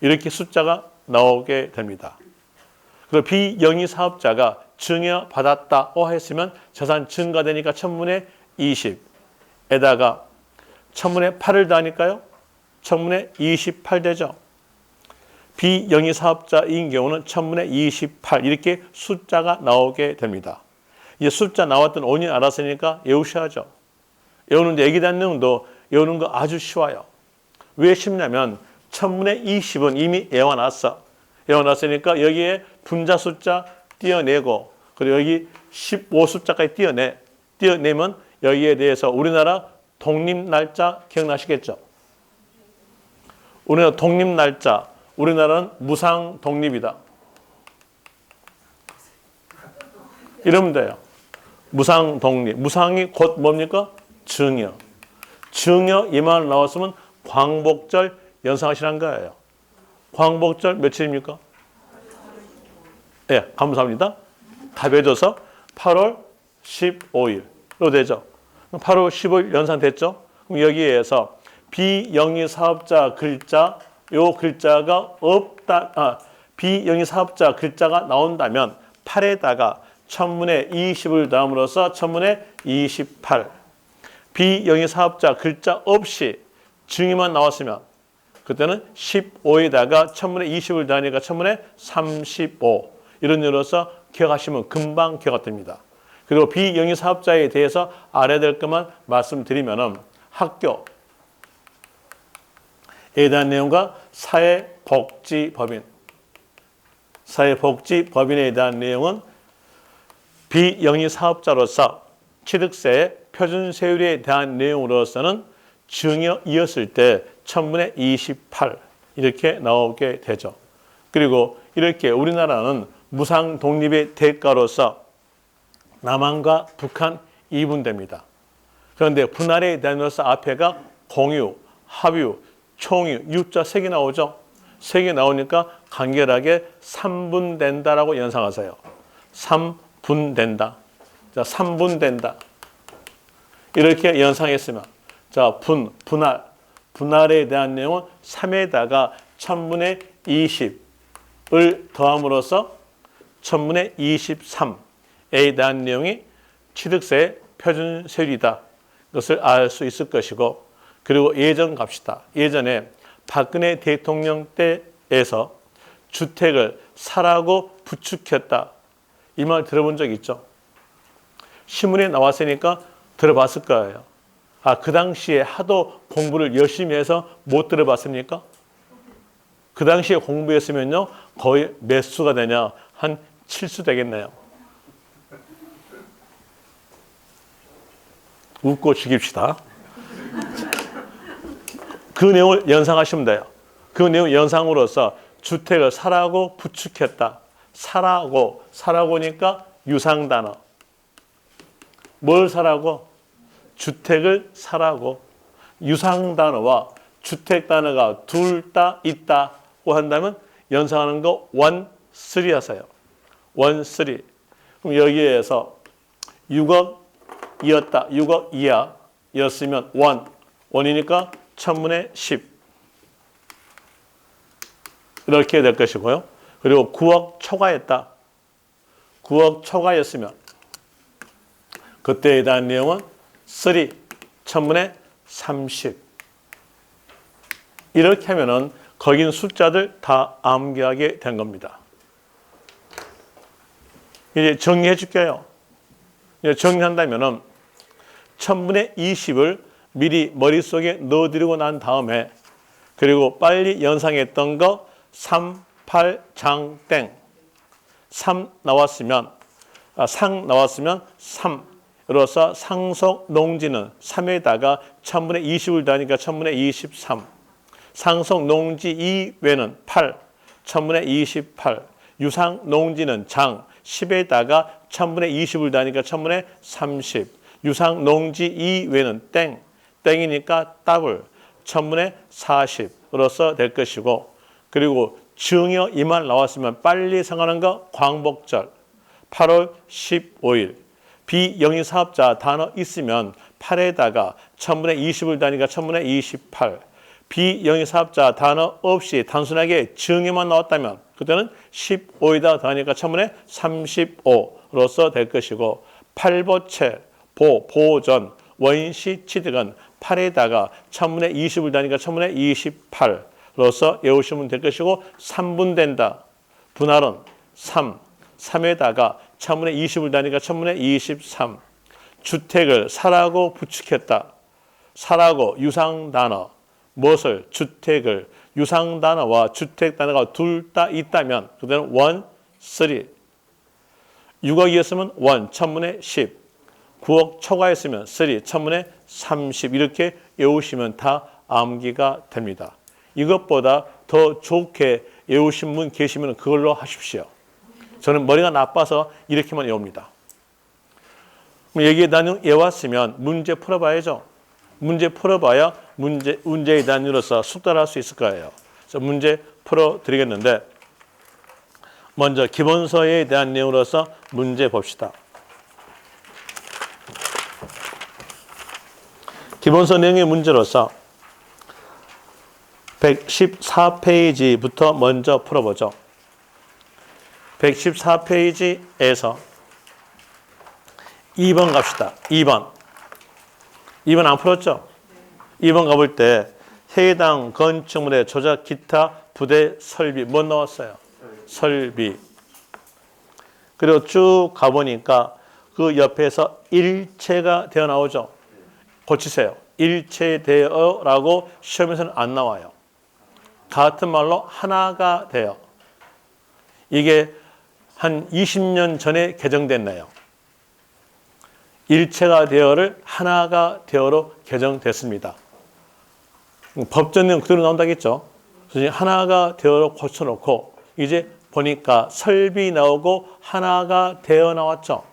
이렇게 숫자가 나오게 됩니다. 그리고 비영리 사업자가 증여받았다고 했으면 재산 증가되니까 천분의 20에다가 천분의 8을 더하니까요. 천분의 28 되죠. 비영리 사업자인 경우는 천분의 28 이렇게 숫자가 나오게 됩니다. 이제 숫자 나왔던 원인 알았으니까 외우셔야죠. 외우는데 얘기 대한 내용도 외우는 거 아주 쉬워요. 왜 쉽냐면 천분의 20은 이미 외워놨어. 외워놨으니까 여기에 분자 숫자 띄어내고 그리고 여기 15 숫자까지 띄어내면 여기에 대해서 우리나라 독립날짜 기억나시겠죠? 우리나라 독립날짜, 우리나라는 무상독립이다. 이러면 돼요. 무상독립. 무상이 곧 뭡니까? 증여. 증여 이 말 나왔으면 광복절 연상하시라는 거예요. 광복절 며칠입니까? 네, 감사합니다. 답해줘서 8월 15일로 되죠. 8월 15일 연상됐죠? 그럼 여기에서 비영리 사업자 글자, 요 글자가 없다, 비영리 사업자 글자가 나온다면 8에다가 천분의 20을 더함으로써 천분의 28. 비영리 사업자 글자 없이 증여만 나왔으면 그때는 15에다가 천분의 20을 더하니까 천분의 35. 이런 일로서 기억하시면 금방 기억이 됩니다. 그리고 비영리 사업자에 대해서 알아야 될 것만 말씀드리면은 학교에 대한 내용과 사회복지법인에 대한 내용은 비영리 사업자로서 취득세 표준 세율에 대한 내용으로서는 증여이었을 때 1000분의 28 이렇게 나오게 되죠. 그리고 이렇게 우리나라는 무상 독립의 대가로서 남한과 북한 이분됩니다. 그런데 분할에 대해서 앞에가 공유, 합유, 총유, 유자 3개 나오죠. 3개 나오니까 간결하게 3분된다라고 연상하세요. 3분된다. 자, 3분된다. 이렇게 연상했으면 자, 분할에 대한 내용은 3에다가 1000분의 20을 더함으로써 1000분의 23에 대한 내용이 취득세 표준 세율이다. 것을 알 수 있을 것이고, 그리고 예전 갑시다. 예전에 박근혜 대통령 때에서 주택을 사라고 부추겼다. 이 말 들어본 적 있죠? 신문에 나왔으니까 들어봤을 거예요. 아, 그 당시에 하도 공부를 열심히 해서 못 들어봤습니까? 그 당시에 공부했으면요, 거의 몇 수가 되냐? 한 7수 되겠네요. 웃고 죽입시다. 그 내용을 연상하시면 돼요. 그 내용 연상으로서 주택을 사라고 부추겼다. 사라고니까 유상단어. 뭘 사라고? 주택을 사라고. 유상단어와 주택단어가 둘 다 있다고 한다면 연상하는 거 원3 하세요. 원3. 그럼 여기에서 6억이었다. 6억 이하였으면 원이니까 1000분의 10. 이렇게 될 것이고요. 그리고 9억 초과했다. 9억 초과였으면 그때에 대한 내용은 3, 1000분의 30. 이렇게 하면은 거긴 숫자들 다 암기하게 된 겁니다. 이제 정리해 줄게요. 이제 정리한다면은 1000분의 20을 미리 머릿속에 넣어드리고 난 다음에, 그리고 빨리 연상했던 거 3, 8, 장, 땡. 3 나왔으면, 상 나왔으면 3. 이로써 상속 농지는 3에다가 1000분의 20을 더하니까 1000분의 23. 상속 농지 이외는 8, 1000분의 28. 유상 농지는 장 10에다가 1000분의 20을 더하니까 1000분의 30. 유상 농지 이외는 땡이니까 더블 1000분의 40으로서 될 것이고, 그리고 증여 이 말 나왔으면 빨리 생각하는 거 광복절 8월 15일. 비영리 사업자 단어 있으면 8에다가 1000분의 20을 더하니까 1000분의 28. 비영리 사업자 단어 없이 단순하게 증여만 나왔다면 그때는 15에다 더하니까 1000분의 35로서 될 것이고, 팔보채, 보전, 원시 취득은 8에다가 1000분의 20을 더하니까 1000분의 28로서 외우시면 될 것이고, 3분된다. 분할은 3에다가 1000분의 20을 더하니까 1000분의 23. 주택을 사라고 부추겼다. 사라고 유상단어. 무엇을? 주택을. 유상단어와 주택단어가 둘 다 있다면 그때는 1, 3. 6억이었으면 1, 1000분의 10. 9억 초과했으면 3, 1000분의 30. 이렇게 외우시면 다 암기가 됩니다. 이것보다 더 좋게 외우신 분 계시면 그걸로 하십시오. 저는 머리가 나빠서 이렇게만 외웁니다. 여기에 대한 외웠으면 문제 풀어봐야죠. 문제 풀어봐야 문제에 대한 이유로서 숙달할 수 있을 거예요. 그래서 문제 풀어드리겠는데, 먼저 기본서에 대한 내용으로서 문제 봅시다. 기본서 내용의 문제로서 114페이지부터 먼저 풀어보죠. 114페이지에서 2번 갑시다. 2번 안 풀었죠? 2번 가볼 때 해당 건축물의 조작 기타 부대 설비 뭐 나왔어요? 설비. 그리고 쭉 가보니까 그 옆에서 일체가 되어 나오죠? 고치세요. 일체되어라고 시험에서는 안 나와요. 같은 말로 하나가 돼요. 이게 한 20년 전에 개정됐네요. 일체가 되어를 하나가 되어로 개정됐습니다. 법전 내용 그대로 나온다겠죠. 그래서 하나가 되어로 고쳐놓고 이제 보니까 설비 나오고 하나가 되어 나왔죠.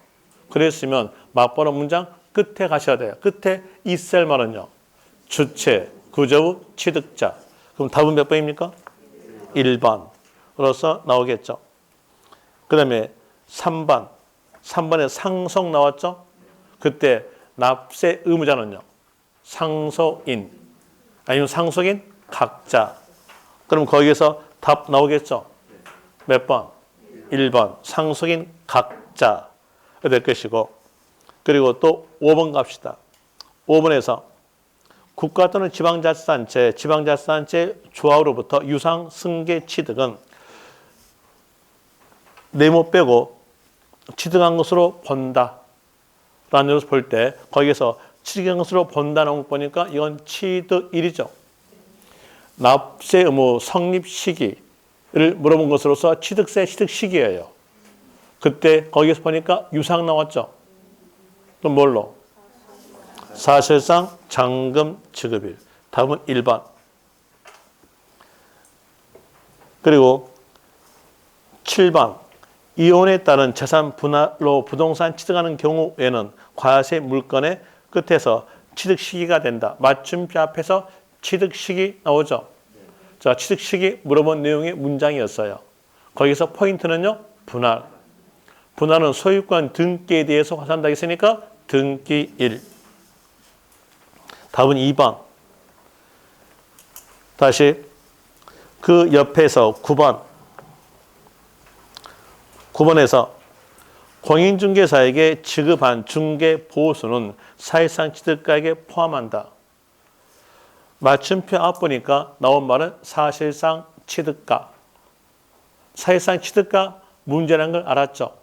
그랬으면 맞번호 문장 끝에 가셔야 돼요. 끝에 있을 말은요. 주체, 구조의 취득자. 그럼 답은 몇 번입니까? 1번으로서 나오겠죠. 그 다음에 3번. 3번에 상속 나왔죠. 그때 납세 의무자는요. 상속인 아니면 상속인 각자. 그럼 거기에서 답 나오겠죠. 몇 번? 1번. 상속인 각자 될 것이고 그리고 또 5번 갑시다. 5번에서 국가 또는 지방자치단체, 지방자치단체 조합으로부터 유상 승계 취득은 네모 빼고 취득한 것으로 본다. 라는 것을 볼 때 거기에서 취득한 것으로 본다는 거 보니까 이건 취득일이죠. 납세 의무 성립 시기를 물어본 것으로서 취득세 취득 시기예요. 그때 거기에서 보니까 유상 나왔죠. 또 뭘로? 사실상 잔금 지급일. 답은 1번. 그리고 7번. 이혼에 따른 재산 분할로 부동산 취득하는 경우에는 과세 물건의 끝에서 취득 시기가 된다. 맞춤표 앞에서 취득 시기 나오죠. 자, 취득 시기 물어본 내용의 문장이었어요. 거기서 포인트는요. 분할. 분할은 소유권 등기에 대해서 화산한다고 했으니까 등기일. 답은 2번. 다시 그 옆에서 9번. 9번에서 공인중개사에게 지급한 중개보수는 사실상 취득가액에 포함한다. 맞춤표 앞 보니까 나온 말은 사실상 취득가. 사실상 취득가 문제라는 걸 알았죠.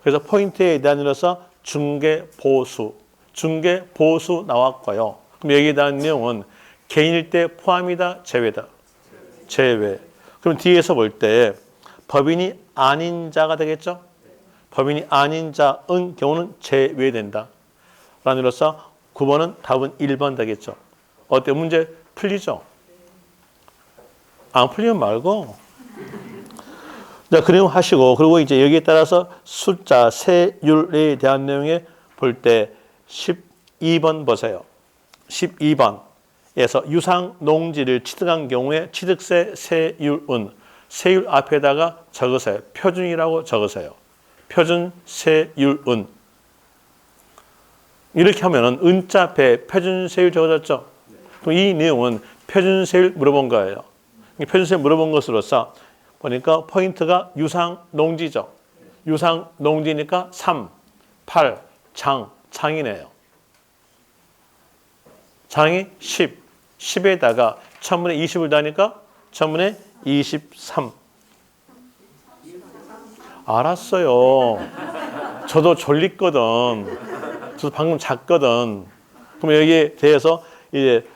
그래서 포인트에 대한 일로서 중개보수. 중개보수 나왔고요. 그럼 여기에 대한 내용은 개인일 때 포함이다, 제외다. 제외. 그럼 뒤에서 볼 때 법인이 아닌 자가 되겠죠? 법인이 아닌 자의 경우는 제외된다. 라는 일로서 9번은 답은 1번 되겠죠. 어때? 문제 풀리죠? 안 풀리면 말고. 자, 그리고 하시고, 그리고 이제 여기에 따라서 숫자, 세율에 대한 내용에 볼 때 12번 보세요. 12번에서 유상 농지를 취득한 경우에 취득세 세율은 세율 앞에다가 적으세요. 표준이라고 적으세요. 표준 세율은. 이렇게 하면은 은자 앞에 표준 세율 적어졌죠. 그럼 이 내용은 표준 세율 물어본 거예요. 표준 세율 물어본 것으로서 보니까 포인트가 유상 농지죠. 유상 농지니까 3, 8, 장이네요. 장이 10, 10에다가 1000분의 20을 다니까 1000분의 23. 알았어요. 저도 졸리거든. 저도 방금 잤거든. 그럼 여기에 대해서 이제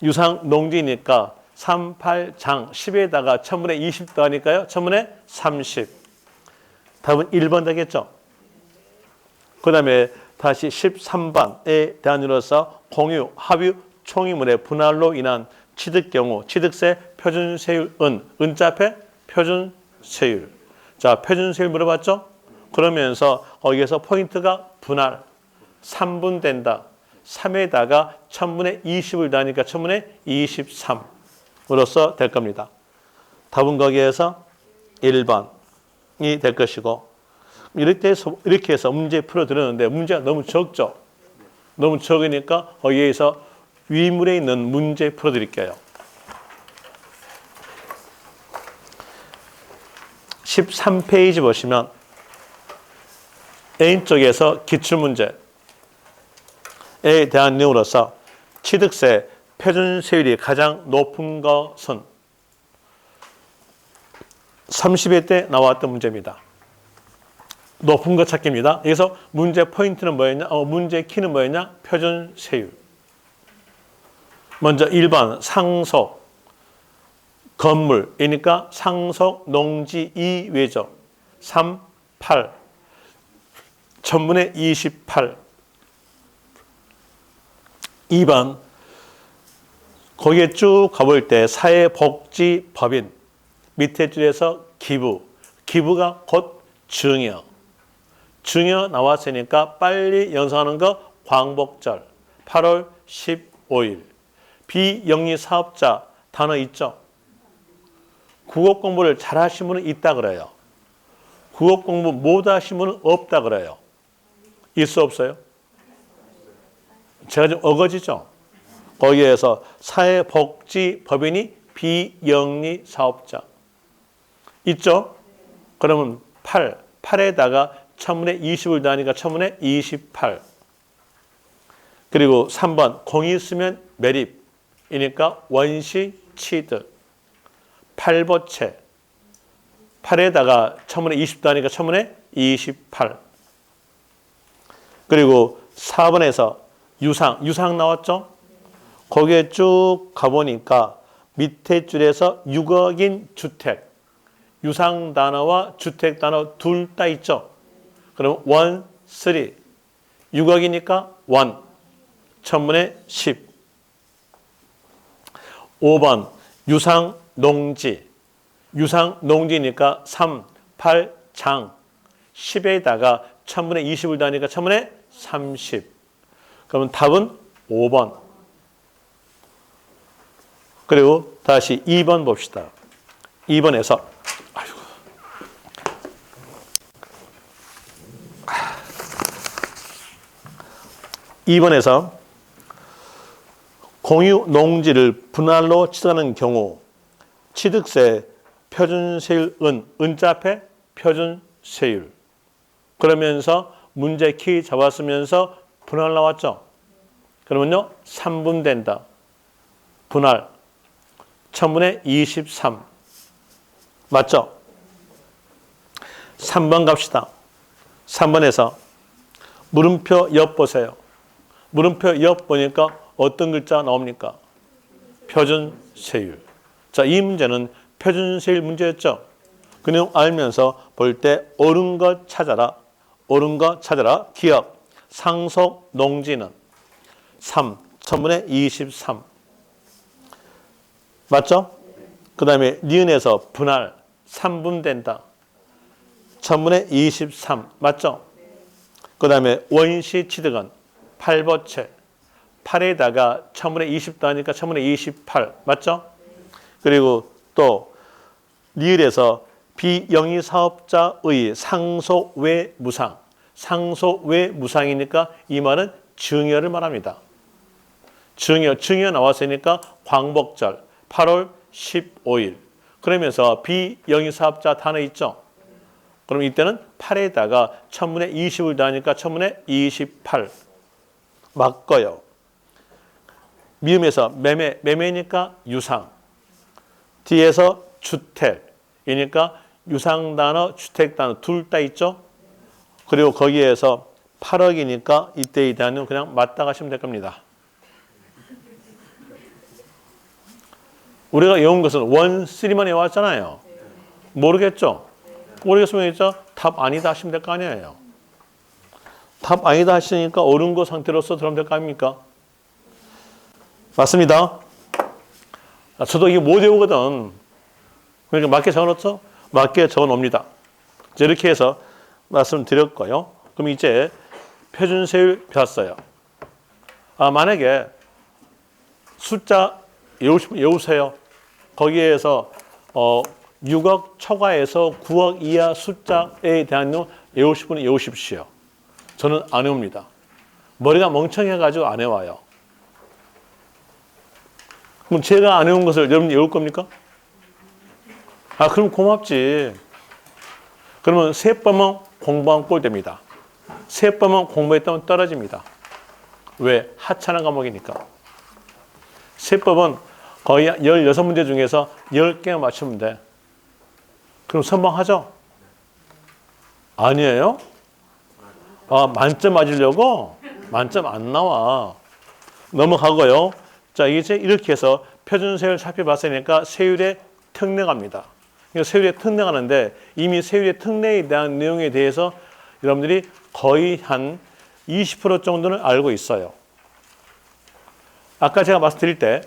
유상 농지니까 3, 8, 장, 10에다가 1000분의 20 더하니까요. 1000분의 30. 답은 1번 되겠죠. 그 다음에 다시 13번에 대한 일로서 공유, 합유, 총의물의 분할로 인한 취득 경우 취득세 표준세율은 은자 앞에 표준세율. 자, 표준세율 물어봤죠? 그러면서 거기에서 포인트가 분할. 3분 된다. 3에다가 1000분의 20을 더하니까 1000분의 23으로서 될 겁니다. 답은 거기에서 1번이 될 것이고 이렇게 해서 문제 풀어드렸는데 문제가 너무 적죠? 너무 적으니까 거기에서 위물에 있는 문제 풀어드릴게요. 13페이지 보시면 A쪽에서 기출문제에 대한 내용으로서 취득세 표준세율이 가장 높은 것은 30회 때 나왔던 문제입니다. 높은 것 찾기입니다. 여기서 문제 포인트는 뭐였냐? 문제 키는 뭐였냐? 표준세율. 먼저 1번 상속 건물이니까 상속 농지 이외죠. 3, 8 1000분의 28 2번 거기에 쭉 가볼 때 사회복지법인 밑에 줄에서 기부가 곧 증여 나왔으니까 빨리 연상하는 거 광복절 8월 15일 비영리 사업자 단어 있죠? 국어 공부를 잘 하신 분은 있다 그래요. 국어 공부 못 하신 분은 없다 그래요. 있어 없어요? 제가 좀 어거지죠? 거기에서 사회복지법인이 비영리 사업자 있죠? 그러면 8에다가 1000분의 20을 더하니까 1000분의 28. 그리고 3번 공이 있으면 매립이니까 원시 취득 8보채 8에다가 1000분의 20 더하니까 1000분의 28. 그리고 4번에서 유상 나왔죠? 거기에 쭉 가보니까 밑에 줄에서 6억인 주택 유상 단어와 주택 단어 둘 다 있죠? 그럼 1, 3 6억이니까 1 1000분의 10. 5번 유상농지니까 3, 8, 장 10에다가 1000분의 20을 더하니까 1000분의 30. 그러면 답은 5번. 그리고 다시 2번 봅시다. 2번에서 2번에서 공유 농지를 분할로 취득하는 경우 취득세 표준세율 은자 앞에 표준세율 그러면서 문제 키 잡았으면서 분할 나왔죠. 그러면요 3분 된다. 분할 1000분의 23 맞죠? 3번 갑시다. 3번에서 물음표 옆 보세요. 물음표 옆 보니까 어떤 글자 나옵니까? 표준세율. 자, 이 문제는 표준세율 문제였죠. 그 내용 알면서 볼 때 옳은 것 찾아라. 기억. 상속 농지는 3, 1000분의 23. 맞죠? 그 다음에 니은에서 분할 3분 된다. 1000분의 23. 맞죠? 그 다음에 원시 취득은 8보채 8에다가 1000분의 20 더하니까 1000분의 28 맞죠? 그리고 또 니을에서 비영리 사업자의 상속 외 무상이니까 이 말은 증여를 말합니다. 증여 나왔으니까 광복절 8월 15일 그러면서 비영리 사업자 단어 있죠? 그럼 이때는 8에다가 1000분의 20을 더하니까 1000분의 28 맞고요. 미음에서 매매니까 유상 뒤에서 주택이니까 유상 단어 주택 단어 둘 다 있죠. 그리고 거기에서 8억이니까 이때에 대한 그냥 맞다 가시면 될 겁니다. 우리가 외운 것은 1, 3만 외웠잖아요. 모르겠죠? 모르겠으면 있죠? 답 아니다 하시면 될 거 아니에요. 답 아니다 하시니까 옳은 거 상태로서 들어가면 될 거 아닙니까? 맞습니다. 저도 이게 못 외우거든. 그러니까 맞게 적어놓죠? 맞게 적어놓습니다. 이렇게 해서 말씀드렸고요. 그럼 이제 표준세율 배웠어요. 만약에 숫자 외우세요. 거기에서 6억 초과해서 9억 이하 숫자에 대한 내용 외우실 분은 외우십시오. 저는 안 외웁니다. 머리가 멍청해가지고 안 외워요. 그럼 제가 안 외운 것을 여러분이 외울 겁니까? 그럼 고맙지. 그러면 세법은 공부하면 꼴 됩니다. 세법은 공부했다면 떨어집니다. 왜? 하찮은 과목이니까. 세법은 거의 16문제 중에서 10개 맞추면 돼. 그럼 선방하죠? 아니에요? 만점 맞으려고? 만점 안 나와. 넘어가고요. 자, 이제 이렇게 해서 표준세율 살펴봤으니까 세율의 특례갑니다. 세율의 특례가는데 이미 세율의 특례에 대한 내용에 대해서 여러분들이 거의 한 20% 정도는 알고 있어요. 아까 제가 말씀드릴 때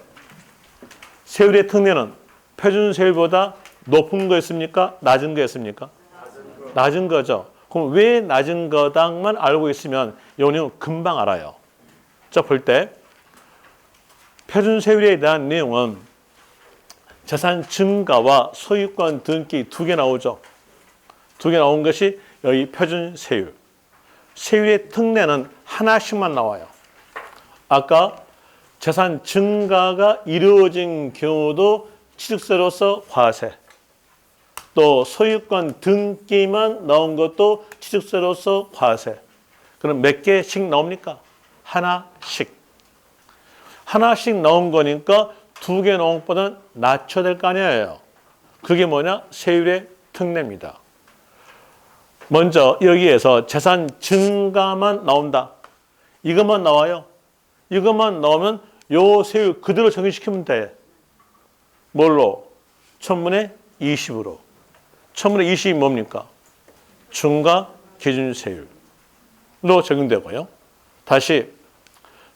세율의 특례는 표준 세율보다 높은 거였습니까? 낮은 거였습니까? 낮은 거죠. 그럼 왜 낮은 거당만 알고 있으면 이거는 금방 알아요. 자, 볼 때 표준 세율에 대한 내용은 재산 증가와 소유권 등기 두 개 나오죠. 두 개 나온 것이 여기 표준 세율. 세율의 특례는 하나씩만 나와요. 아까 재산 증가가 이루어진 경우도 취득세로서 과세. 또 소유권 등기만 나온 것도 취득세로서 과세. 그럼 몇 개씩 나옵니까? 하나씩. 하나씩 나온 거니까 두 개 나온 것보다는 낮춰야 될 거 아니에요. 그게 뭐냐? 세율의 특례입니다. 먼저 여기에서 재산 증가만 나온다. 이것만 나와요. 이것만 나오면 요 세율 그대로 적용시키면 돼. 뭘로? 천분의 20으로. 천분의 20이 뭡니까? 중과 기준세율로 적용되고요. 다시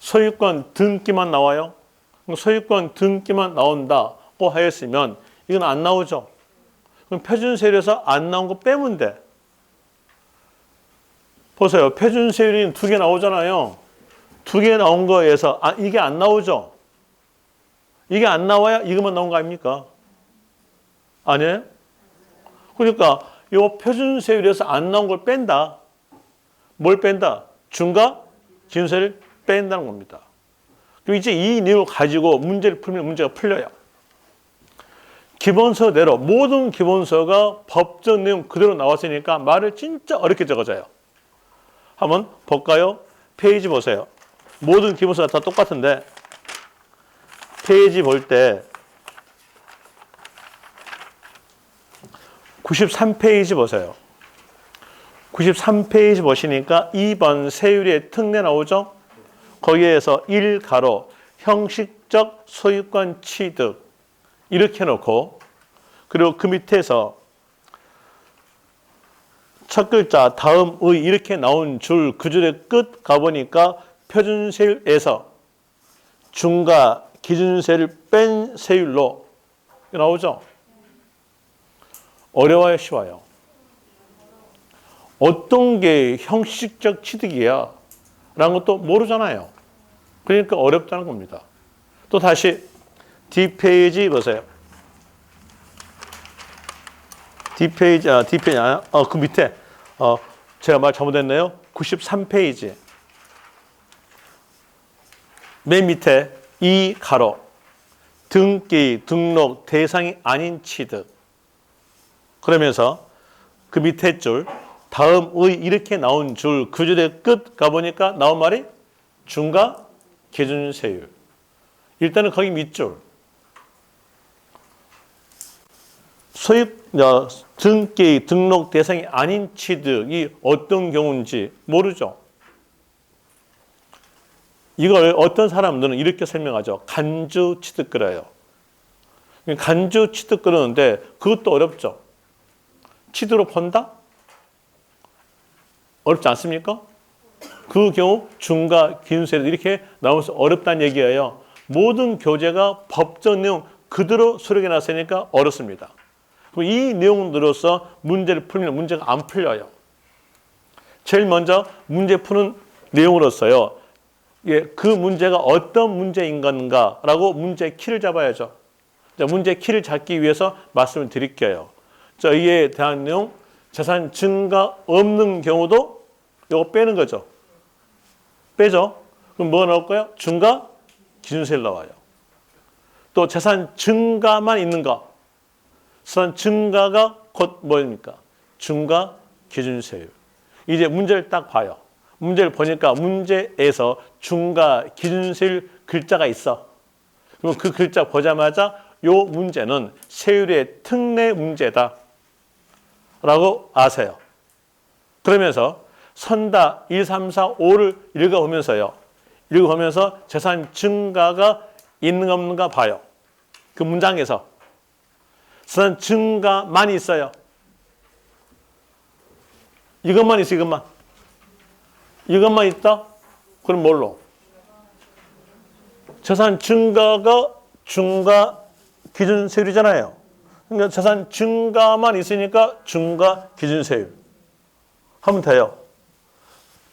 소유권 등기만 나와요. 소유권 등기만 나온다고 하였으면 이건 안 나오죠. 그럼 표준세율에서 안 나온 거 빼면 돼. 보세요. 표준세율이 두 개 나오잖아요. 두 개 나온 거에서 이게 안 나오죠. 이게 안 나와야 이것만 나온 거 아닙니까? 아니에요? 그러니까 이 표준세율에서 안 나온 걸 뺀다. 뭘 뺀다? 중과 기준세율을 뺀다는 겁니다. 그럼 이제 이 내용을 가지고 문제를 풀면 문제가 풀려요. 기본서대로 모든 기본서가 법적 내용 그대로 나왔으니까 말을 진짜 어렵게 적어져요. 한번 볼까요? 페이지 보세요. 모든 기본서가 다 똑같은데 페이지 볼 때 93페이지 보세요. 93페이지 보시니까 2번 세율의 특례 나오죠? 거기에서 1가로 형식적 소유권 취득 이렇게 놓고 그리고 그 밑에서 첫 글자 다음의 이렇게 나온 줄 그 줄의 끝 가보니까 표준세율에서 중과 기준세율을 뺀 세율로 나오죠? 어려워요? 쉬워요? 어떤 게 형식적 취득이야? 라는 것도 모르잖아요. 그러니까 어렵다는 겁니다. 또 다시 뒷페이지 보세요. 뒷페이지, 그 밑에, 제가 말 잘못했네요. 93페이지. 맨 밑에 이 가로. 등기, 등록, 대상이 아닌 취득. 그러면서 그 밑에 줄, 다음의 이렇게 나온 줄, 그 줄의 끝 가보니까 나온 말이 중과 기준세율. 일단은 거기 밑줄. 소유, 등기, 등록 대상이 아닌 취득이 어떤 경우인지 모르죠. 이걸 어떤 사람들은 이렇게 설명하죠. 간주 취득 그래요. 간주 취득 그러는데 그것도 어렵죠. 취득으로 본다? 어렵지 않습니까? 그 경우 중과 기준세율 이렇게 나오면서 어렵다는 얘기예요. 모든 교재가 법적 내용 그대로 수록해 놨으니까 어렵습니다. 그럼 이 내용들로서 문제를 풀면 문제가 안 풀려요. 제일 먼저 문제 푸는 내용으로서요. 그 문제가 어떤 문제인 건가라고 문제 키를 잡아야죠. 자, 문제 키를 잡기 위해서 말씀을 드릴게요. 자, 이에 대한 내용, 재산 증가 없는 경우도 이거 빼는 거죠. 빼죠. 그럼 뭐가 나올까요? 중과 기준세율 나와요. 또 재산 증가만 있는 거. 재산 증가가 곧 뭐입니까? 중과 기준세율. 이제 문제를 딱 봐요. 문제를 보니까 문제에서 중과 기준세율 글자가 있어. 그럼 그 글자 보자마자 요 문제는 세율의 특례 문제다 라고 아세요. 그러면서 선다 1, 3, 4, 5를 읽어보면서요. 읽어보면서 재산 증가가 있는가 없는가 봐요. 그 문장에서. 재산 증가만 있어요. 이것만 있어, 이것만. 이것만 있다? 그럼 뭘로? 자산 증가가 중과 기준 세율이잖아요. 그러니까 자산 증가만 있으니까 중과 기준 세율 하면 돼요.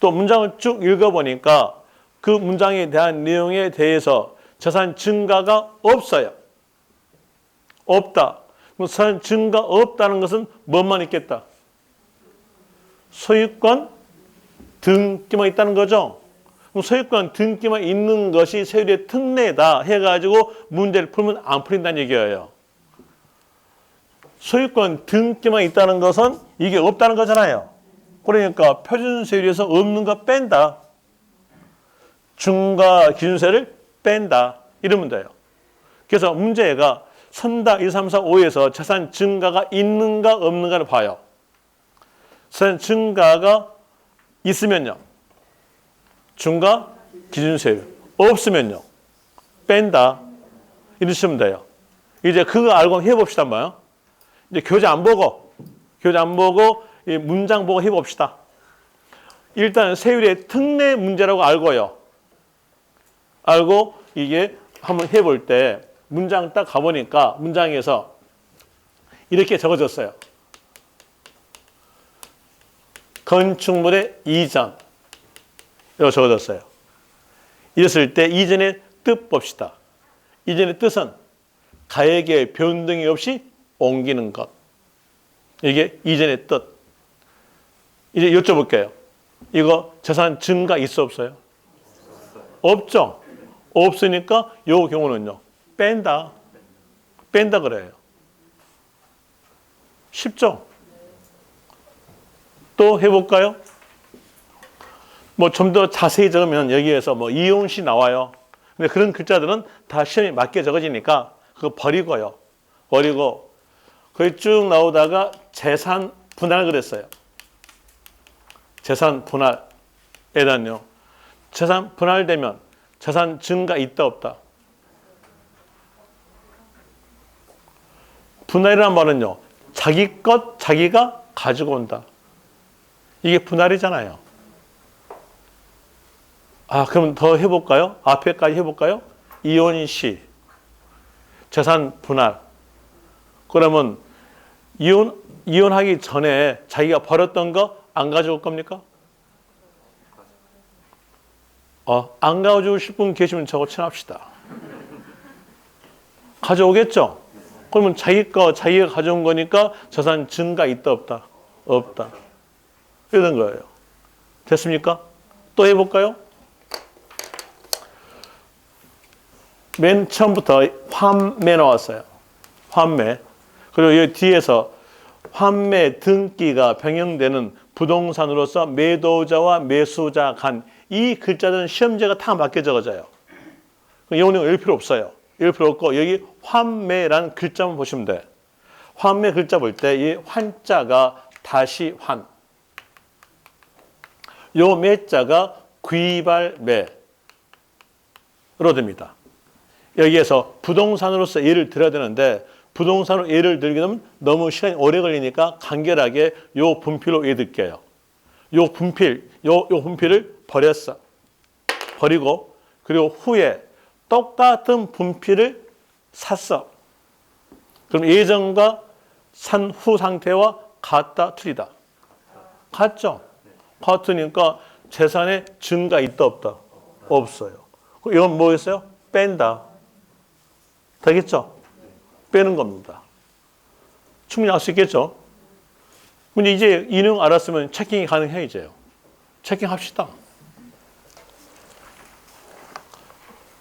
또 문장을 쭉 읽어보니까 그 문장에 대한 내용에 대해서 자산 증가가 없어요. 없다. 자산 증가 없다는 것은 뭐만 있겠다? 소유권 등기만 있다는 거죠. 소유권 등기만 있는 것이 세율의 특례다 해가지고 문제를 풀면 안 풀린다는 얘기예요. 소유권 등기만 있다는 것은 이게 없다는 거잖아요. 그러니까 표준세율에서 없는 거 뺀다. 중과 기준세를 뺀다. 이러면 돼요. 그래서 문제가 선다 1, 3, 4, 5에서 자산 증가가 있는가 없는가를 봐요. 자산 증가가 있으면요. 중과 기준세율. 없으면요. 뺀다. 이러시면 돼요. 이제 그거 알고 해봅시다. 뭐요? 이제 교재 안 보고 이 문장 보고 해봅시다. 일단 세율의 특례 문제라고 알고요. 알고 이게 한번 해볼 때 문장 딱 가보니까 문장에서 이렇게 적어졌어요. 건축물의 이전. 이렇게 적어졌어요. 이랬을 때 이전의 뜻 봅시다. 이전의 뜻은 가액의 변동이 없이 옮기는 것. 이게 이전의 뜻. 이제 여쭤볼게요. 이거 자산 증가 있어 없어요? 없죠. 없으니까 이 경우는요. 뺀다. 뺀다 그래요. 쉽죠? 또 해볼까요? 뭐 좀 더 자세히 적으면 여기에서 뭐 이혼시 나와요. 근데 그런 글자들은 다 시험에 맞게 적어지니까 그거 버리고요. 버리고 거기 쭉 나오다가 재산 분할 그랬어요. 재산 분할에 대한요. 재산 분할되면 재산 증가 있다 없다? 분할이라는 말은요. 자기 것 자기가 가지고 온다. 이게 분할이잖아요. 그럼 더 해볼까요? 앞에까지 해볼까요? 이혼시 재산 분할. 그러면 이혼하기 전에 자기가 벌었던 거 안 가져올 겁니까? 안 가져오실 분 계시면 저거 친합시다. 가져오겠죠? 그러면 자기가 가져온 거니까 재산 증가 있다 없다? 없다. 이런 거예요. 됐습니까? 또 해볼까요? 맨 처음부터 환매 나왔어요. 환매. 그리고 여기 뒤에서 환매 등기가 변경되는 부동산으로서 매도자와 매수자 간 이 글자들은 시험지가 다 맞게 적어져요. 이거는 읽을 필요 없어요. 읽을 필요 없고 여기 환매라는 글자만 보시면 돼. 환매 글자 볼 때 이 환자가 다시 환. 요 매자가 귀발매로 됩니다. 여기에서 부동산으로서 예를 들어야 되는데 부동산으로 예를 들게 되면 너무 시간이 오래 걸리니까 간결하게 요 분필로 예를 들게요. 요 분필을 버렸어. 버리고 그리고 후에 똑같은 분필을 샀어. 그럼 예전과 산 후 상태와 같다 틀리다? 같죠? 같으니까 재산의 증가 있다 없다? 없어요. 이건 뭐겠어요? 뺀다. 되겠죠? 빼는 겁니다. 충분히 알 수 있겠죠? 근데 이제 이 내용 알았으면 체킹이 가능해 이제요. 체킹합시다.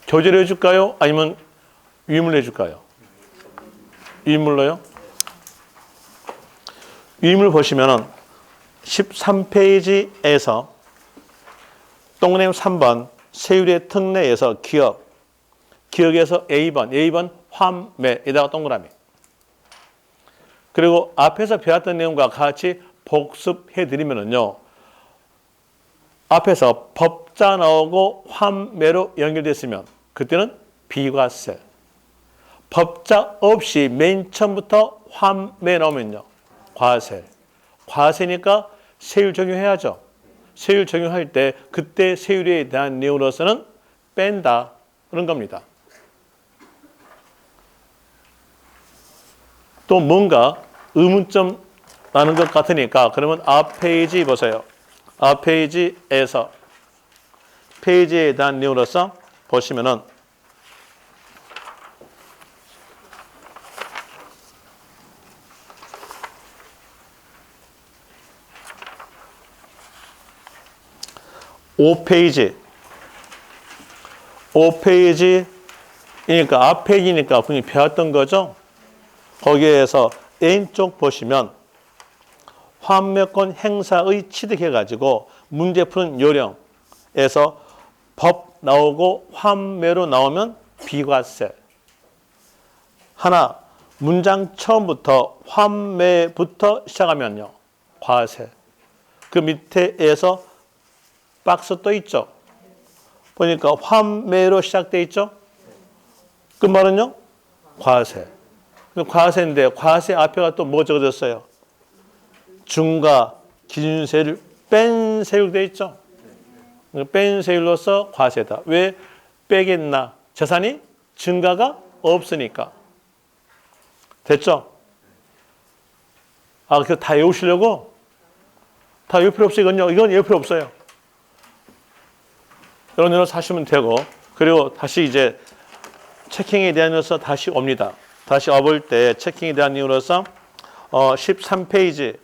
교재로 해줄까요? 아니면 위문로 해줄까요? 위문로요? 위문을 보시면은 13페이지에서 동그라미 3번 세율의 특례에서 기억에서 A번 환매에다가 동그라미. 그리고 앞에서 배웠던 내용과 같이 복습해드리면은요. 앞에서 법자 나오고 환매로 연결됐으면 그때는 비과세. 법자 없이 맨 처음부터 환매 나오면요. 과세. 과세니까 세율 적용해야죠. 세율 적용할 때 그때 세율에 대한 내용으로서는 뺀다. 그런 겁니다. 또 뭔가 의문점 나는 것 같으니까 그러면 앞 페이지 보세요. 앞 페이지에서 페이지에 대한 내용으로서 보시면은 5페이지. 5페이지이니까 앞 페이지니까 분명히 배웠던 거죠. 거기에서 왼쪽 보시면 환매권 행사의 취득해가지고 문제 푸는 요령에서 법 나오고 환매로 나오면 비과세. 하나, 문장 처음부터 환매부터 시작하면요. 과세. 그 밑에에서 박스 또 있죠. 보니까 환매로 시작돼 있죠. 그 말은요. 과세. 과세인데 과세 앞에가 또 뭐 적어졌어요? 중과 기준세율 뺀 세율 돼 있죠. 뺀 세율로서 과세다. 왜 빼겠나? 재산이 증가가 없으니까. 됐죠? 아, 그거 다 외우시려고? 다 외울 필요 없어요. 이건 외울 필요 없어요. 이런 대로 사시면 되고, 그리고 다시 이제 체킹에 대한 이유로서 다시 옵니다. 다시 와볼 때 체킹에 대한 이유로서 13페이지에서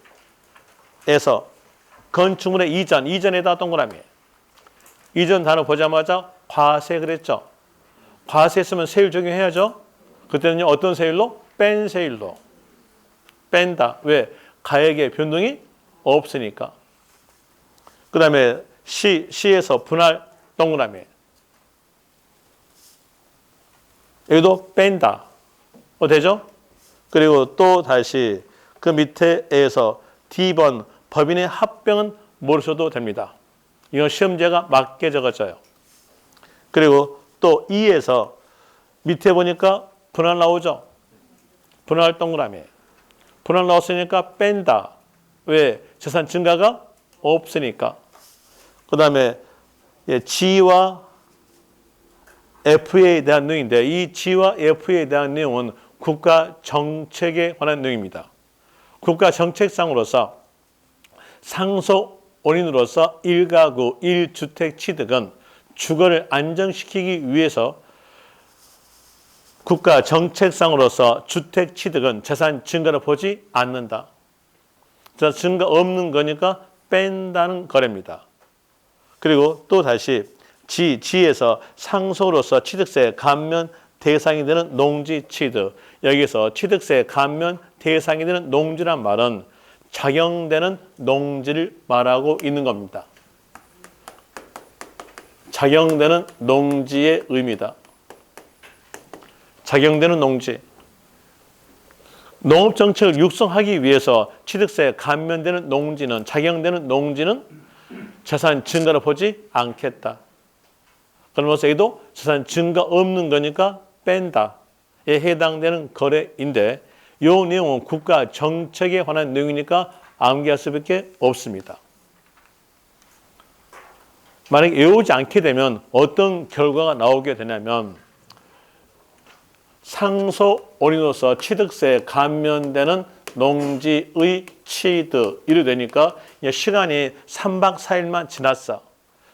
건축물의 이전에다 동그라미. 이전 단어 보자마자 과세 그랬죠. 과세 했으면 세율 적용해야죠. 그때는요 어떤 세율로? 뺀 세율로. 뺀다. 왜? 가액의 변동이 없으니까. 그 다음에 시에서 분할 동그라미. 여기도 뺀다. 되죠? 그리고 또 다시 그 밑에에서 D번 법인의 합병은 모르셔도 됩니다. 이건 시험지가 맞게 적어져요. 그리고 또 E에서 밑에 보니까 분할 나오죠? 분할 동그라미. 분할 나왔으니까 뺀다. 왜? 재산 증가가 없으니까. 그 다음에 G와 F에 대한 내용인데 이 G와 F에 대한 내용은 국가 정책에 관한 내용입니다. 국가 정책상으로서 상속 원인으로서 1가구 1주택 취득은 주거를 안정시키기 위해서 국가 정책상으로서 주택 취득은 재산 증가를 보지 않는다. 재산 증가 없는 거니까 뺀다는 거래입니다. 그리고 또 다시 G에서 상속으로서 취득세 감면 대상이 되는 농지 취득. 여기서 취득세 감면 대상이 되는 농지란 말은 작용되는 농지를 말하고 있는 겁니다. 작용되는 농지의 의미다. 작용되는 농지. 농업정책을 육성하기 위해서 취득세 감면되는 농지는 작용되는 농지는 재산 증가를 보지 않겠다. 그러면서 여기도 재산 증가 없는 거니까 뺀다에 해당되는 거래인데 이 내용은 국가 정책에 관한 내용이니까 암기할 수밖에 없습니다. 만약에 외우지 않게 되면 어떤 결과가 나오게 되냐면 상속 원인으로서 취득세에 감면되는 농지의 취득 이래 되니까 시간이 3박 4일만 지났어.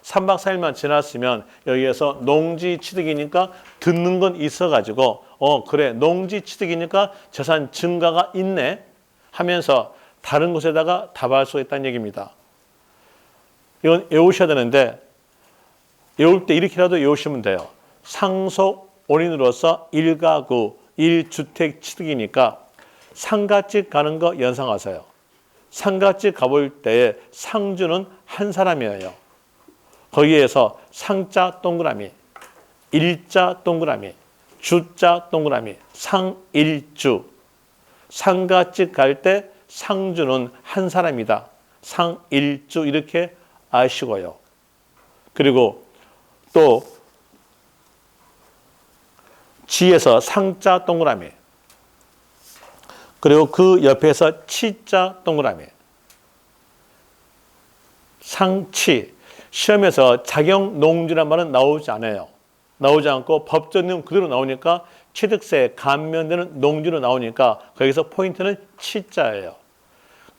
3박 4일만 지났으면 여기에서 농지 취득이니까 듣는 건 있어가지고 그래 농지 취득이니까 재산 증가가 있네 하면서 다른 곳에다가 답할 수 있다는 얘기입니다. 이건 외우셔야 되는데 외울 때 이렇게라도 외우시면 돼요. 상속 원인으로서 1가구 1주택 취득이니까 상가집 가는 거 연상하세요. 상가집 가볼 때에 상주는 한 사람이에요. 거기에서 상자 동그라미, 일자 동그라미, 주자 동그라미, 상일주. 상가집 갈 때 상주는 한 사람이다. 상일주 이렇게 아시고요. 그리고 또 G에서 상자 동그라미. 그리고 그 옆에서 치자 동그라미. 상치. 시험에서 작용 농지란 말은 나오지 않아요. 나오지 않고 법적 내용 그대로 나오니까 취득세 감면되는 농지로 나오니까 거기서 포인트는 치자예요.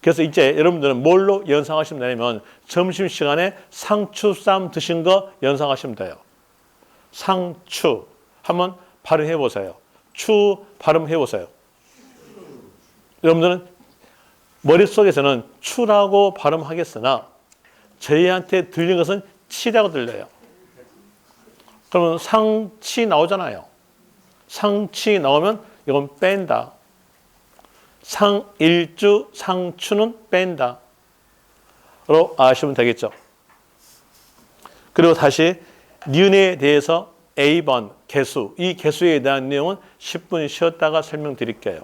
그래서 이제 여러분들은 뭘로 연상하시면 되냐면 점심시간에 상추쌈 드신 거 연상하시면 돼요. 상추 한번 발음해 보세요. 추 발음해 보세요. 여러분들은 머릿속에서는 추라고 발음하겠으나 저희한테 들린 것은 치라고 들려요. 그러면 상치 나오잖아요. 상치 나오면 이건 뺀다. 상일주, 상추는 뺀다. 로 아시면 되겠죠. 그리고 다시 니은에 대해서 A번 개수, 이 개수에 대한 내용은 10분 쉬었다가 설명드릴게요.